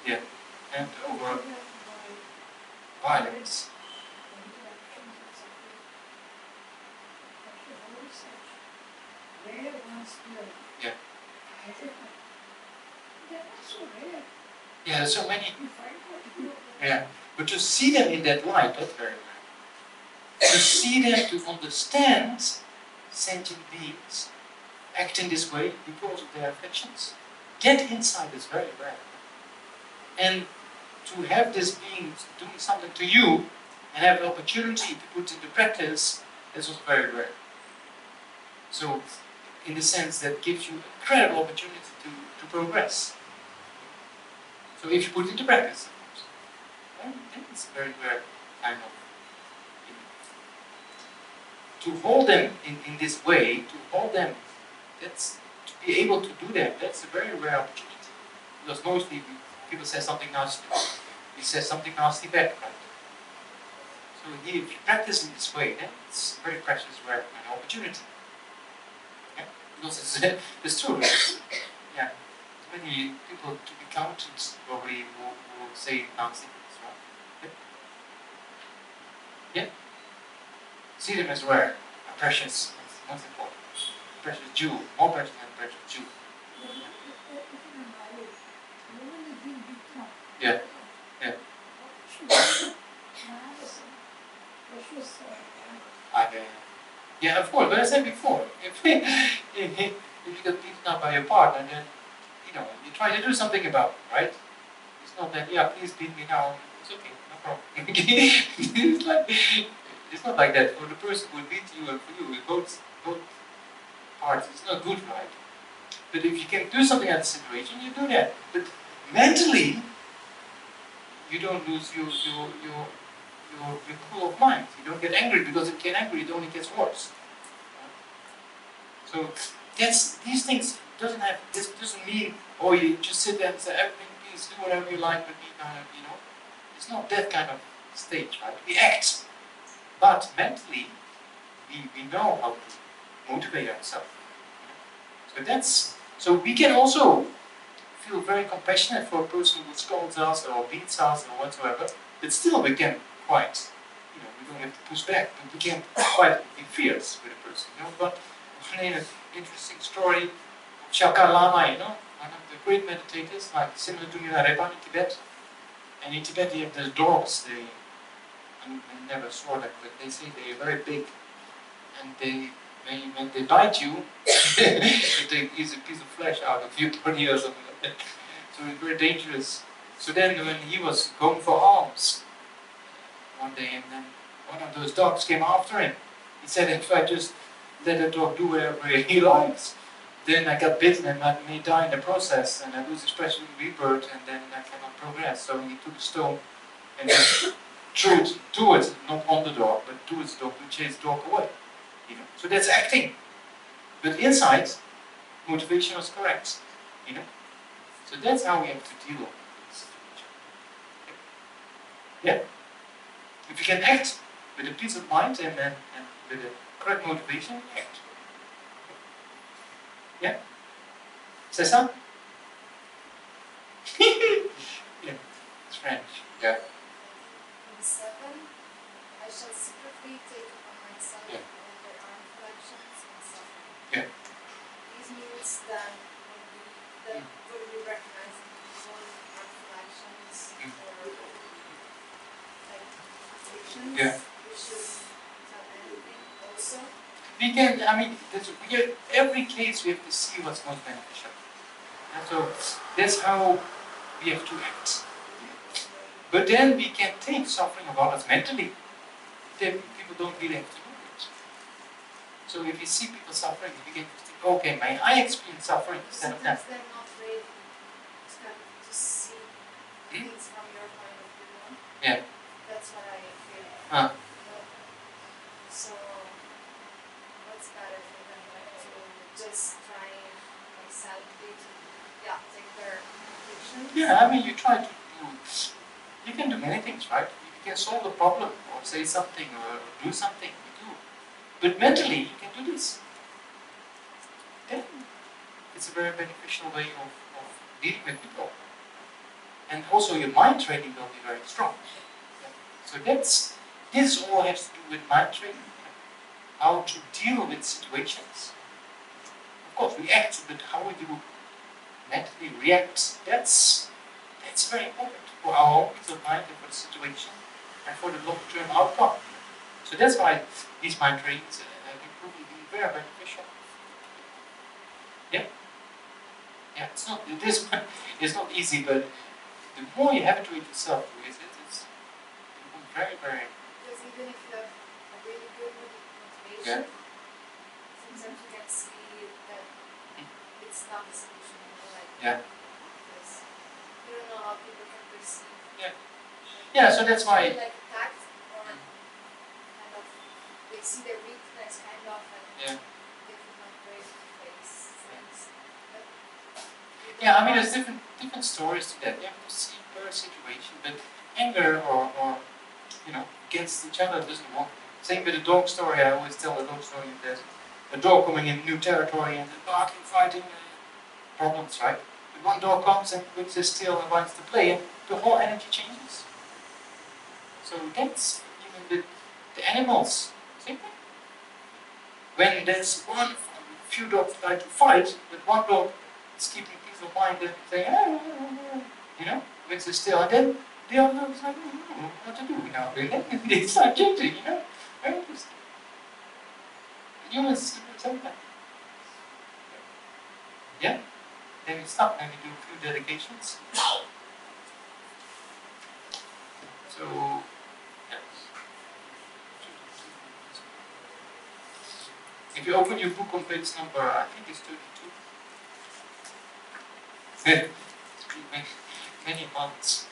Yeah. And over violence. Yeah. They're not so rare. Yeah, there's so many. Yeah, but to see them in that light, that's very rare. To see them, to understand sentient beings act in this way because of their affections, get insight is very rare. And to have this being doing something to you and have the opportunity to put into practice, this was very rare. So, in the sense that gives you incredible opportunity to progress. So if you put it into practice, of course, then it's a very rare kind of, to hold them in this way, to hold them, that's, to be able to do that, that's a very rare opportunity. Because mostly people say something nasty, you say something nasty back, right? So if you practice in this way, then it's a very precious, rare kind of opportunity. Yeah? Because it's true, right? Yeah. Many people to be counted probably will say nasty things, right? Yeah? See them as rare, precious, that's most important. Precious jewel, more precious than precious jewel. Yeah, yeah. Yeah, of course, but I said before, if you get beaten up by your partner, then, you try to do something about it, right? It's not that, yeah, please beat me now, it's okay, no problem. It's not like that. For the person who beat you and for you, both parts, it's not good, right? But if you can do something at the situation, you do that. But mentally, you don't lose your cool of mind. You don't get angry, because if you get angry, it only gets worse. So these things this doesn't mean, oh, you just sit there and say everything, please do whatever you like with me, it's not that kind of stage, right? We act, but mentally we know how to motivate ourselves. So we can also feel very compassionate for a person who scolds us or beats us or whatsoever, but still we can quite, we don't have to push back, but we can quite be fierce with a person. But an interesting story of Lama, one of the great meditators, like similar to Milarepa in Tibet. And in Tibet you have these dogs, I never saw that, but they say they are very big. And when they bite you, they take a piece of flesh out of your body or something like that. So it's very dangerous. So then when he was going for alms one day, and then one of those dogs came after him, he said, if I just let the dog do whatever he likes, then I got bitten and I may die in the process, and I lose expression rebirth, and then I cannot progress. So he took a stone and just threw it towards, not on the dog, but towards the dog, to chase the dog away. So that's acting. But inside, motivation was correct. So that's how we have to deal with this situation. Yeah. If you can act with a peace of mind and with a correct motivation, act. Yeah? C'est ça? Yeah, it's French. Yeah. In 7, I shall secretly take upon myself all the arm reflections and suffering. Yeah. These means that when we recognize all arm reflections or like afflictions, we should tell anything also. We can, every case we have to see what's most beneficial. And so that's how we have to act. But then we can take suffering of others mentally. Then people don't really have to do it. So if we see people suffering, we can think, okay, may I experience suffering instead of that? Sometimes they're not ready to see things from your point of view. Yeah. That's what I feel. So what's better for them, like to just try silently to take their afflictions? Yeah, you try to do, you can do many things, right? You can solve the problem or say something or do something, you do. But mentally, you can do this. Then it's a very beneficial way of dealing with people. And also your mind training will be very strong. So this all has to do with mind training. How to deal with situations. Of course, we act, but how we do mentally react, that's it's very important for our own peace of mind and for the situation and for the long-term outcome. So that's why these mind trainings can probably be very beneficial. Yeah, yeah. It's not easy, but the more you habituate yourself with it, it's very, very. Because even if you have a really good motivation, Yeah. sometimes you can see that it's not the solution. Like, Yeah. because you don't know how people can perceive. Yeah. Yeah. So that's why. Like attacked or kind of they see their weakness, kind of, and Yeah. they could not break face things. But you Yeah, I don't mean, know. there's different stories to that. You have to see per situation, but anger or against each other doesn't work. Same with the dog story. I always tell the dog story. There's a dog coming in new territory and they're barking, fighting, problems, right? But one dog comes and puts his tail and wants to play, and the whole energy changes. So that's even the animals. Same thing. When there's few dogs like to fight, but one dog is keeping peace of mind and saying, with his tail, and then the other dog is like, what to do now? They start changing, Very interesting. Humans do something. Yeah? Then we stop and we do a few dedications. So, yeah. If you open your book on page number, I think it's 32. It's been many months.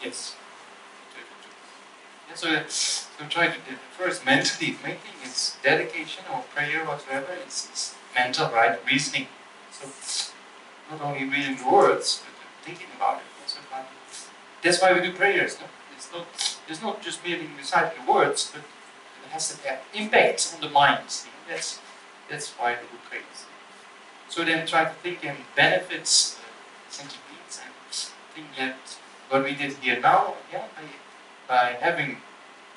Yes. 32. Yeah, so try to do first mentally. Main thing is dedication or prayer or whatever. It's mental, right? Reasoning. So not only reading the words, but thinking about it. Also that's why we do prayers. No? It's not just merely reciting the words, but it has an impact on the mind. That's why we do prayers. So then try to think in benefits, sentient beings, and think that what we did here now, by having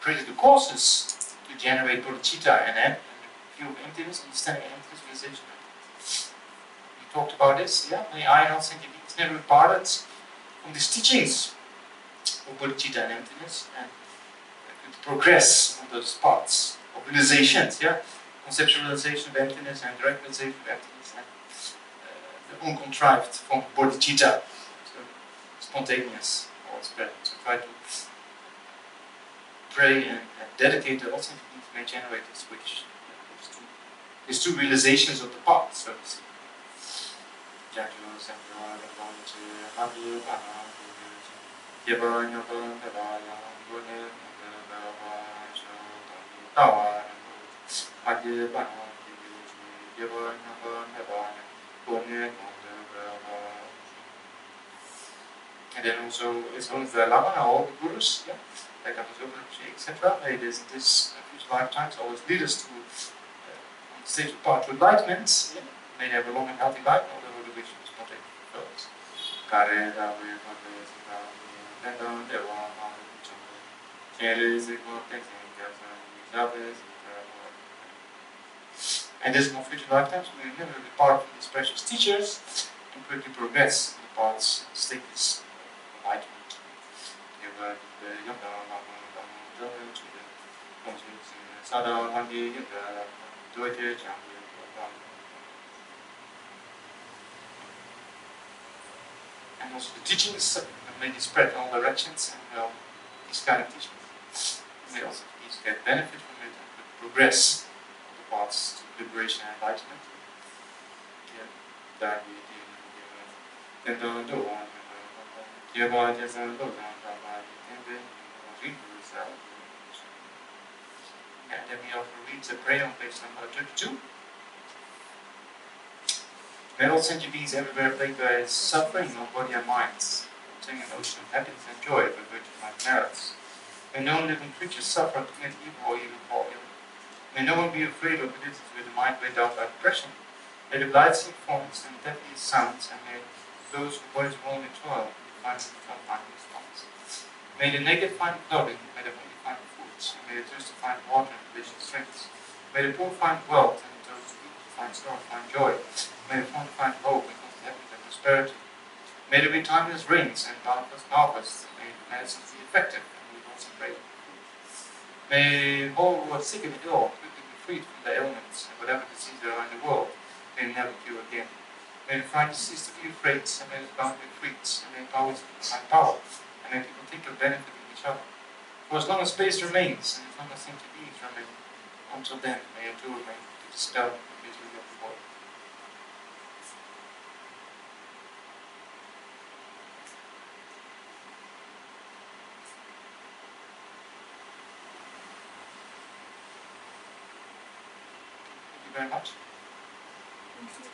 created the causes to generate bodhicitta and then the view of emptiness, understanding emptiness, realization. We talked about this, May I and all sentient beings never departed from these teachings of bodhicitta and emptiness, and could progress on those paths of realizations, conceptual realization of emptiness and direct realization of emptiness, and the uncontrived form of bodhicitta, so spontaneous, always present. So try to pray and dedicate the all sentient beings may generate this wish. These two realizations of the path, so to speak. And then also it's one of the Lama, all the Gurus, like etc. May this future lifetimes always lead us to on the stage of path to enlightenment. May they have a long and healthy life, although the wish is not taken fulfilled. And this in all future lifetimes, we will never depart from these precious teachers and quickly progress in the paths and stages of enlightenment. And also the teachings may be spread in all directions, and these kind of teachings may also get benefit from it and could progress on the paths to liberation and enlightenment. And then we also read the prayer on page number 32. May all sentient beings everywhere plagued by suffering of body and mind, obtaining an ocean of happiness and joy by virtue of my merits. May no living creature suffer, commit evil, or even fall ill. May no one be afraid of religions with the mind weighed down by depression. May the blithesome forms and deadliest sounds, and may those whose bodies roll in toil find response. May the naked find clothing, may the hungry find food, and may the thirsty find water and religious strength. May the poor find wealth, and those who find sorrow find joy. May the poor find hope, and those happiness and prosperity. May there be timeless rains and boundless harvests. May the medicines be effective, and we will celebrate. May all who are sick and ill quickly be freed from their ailments, and whatever disease there are in the world, may they never cure again. May the frightened cease to be afraid, and may the bound be freed, and may powers find power, and may people think of benefiting each other. For as long as space remains, and as long as sentience remain, until then may it too remain to dispel the misery of the world. Thank you very much. Thank you.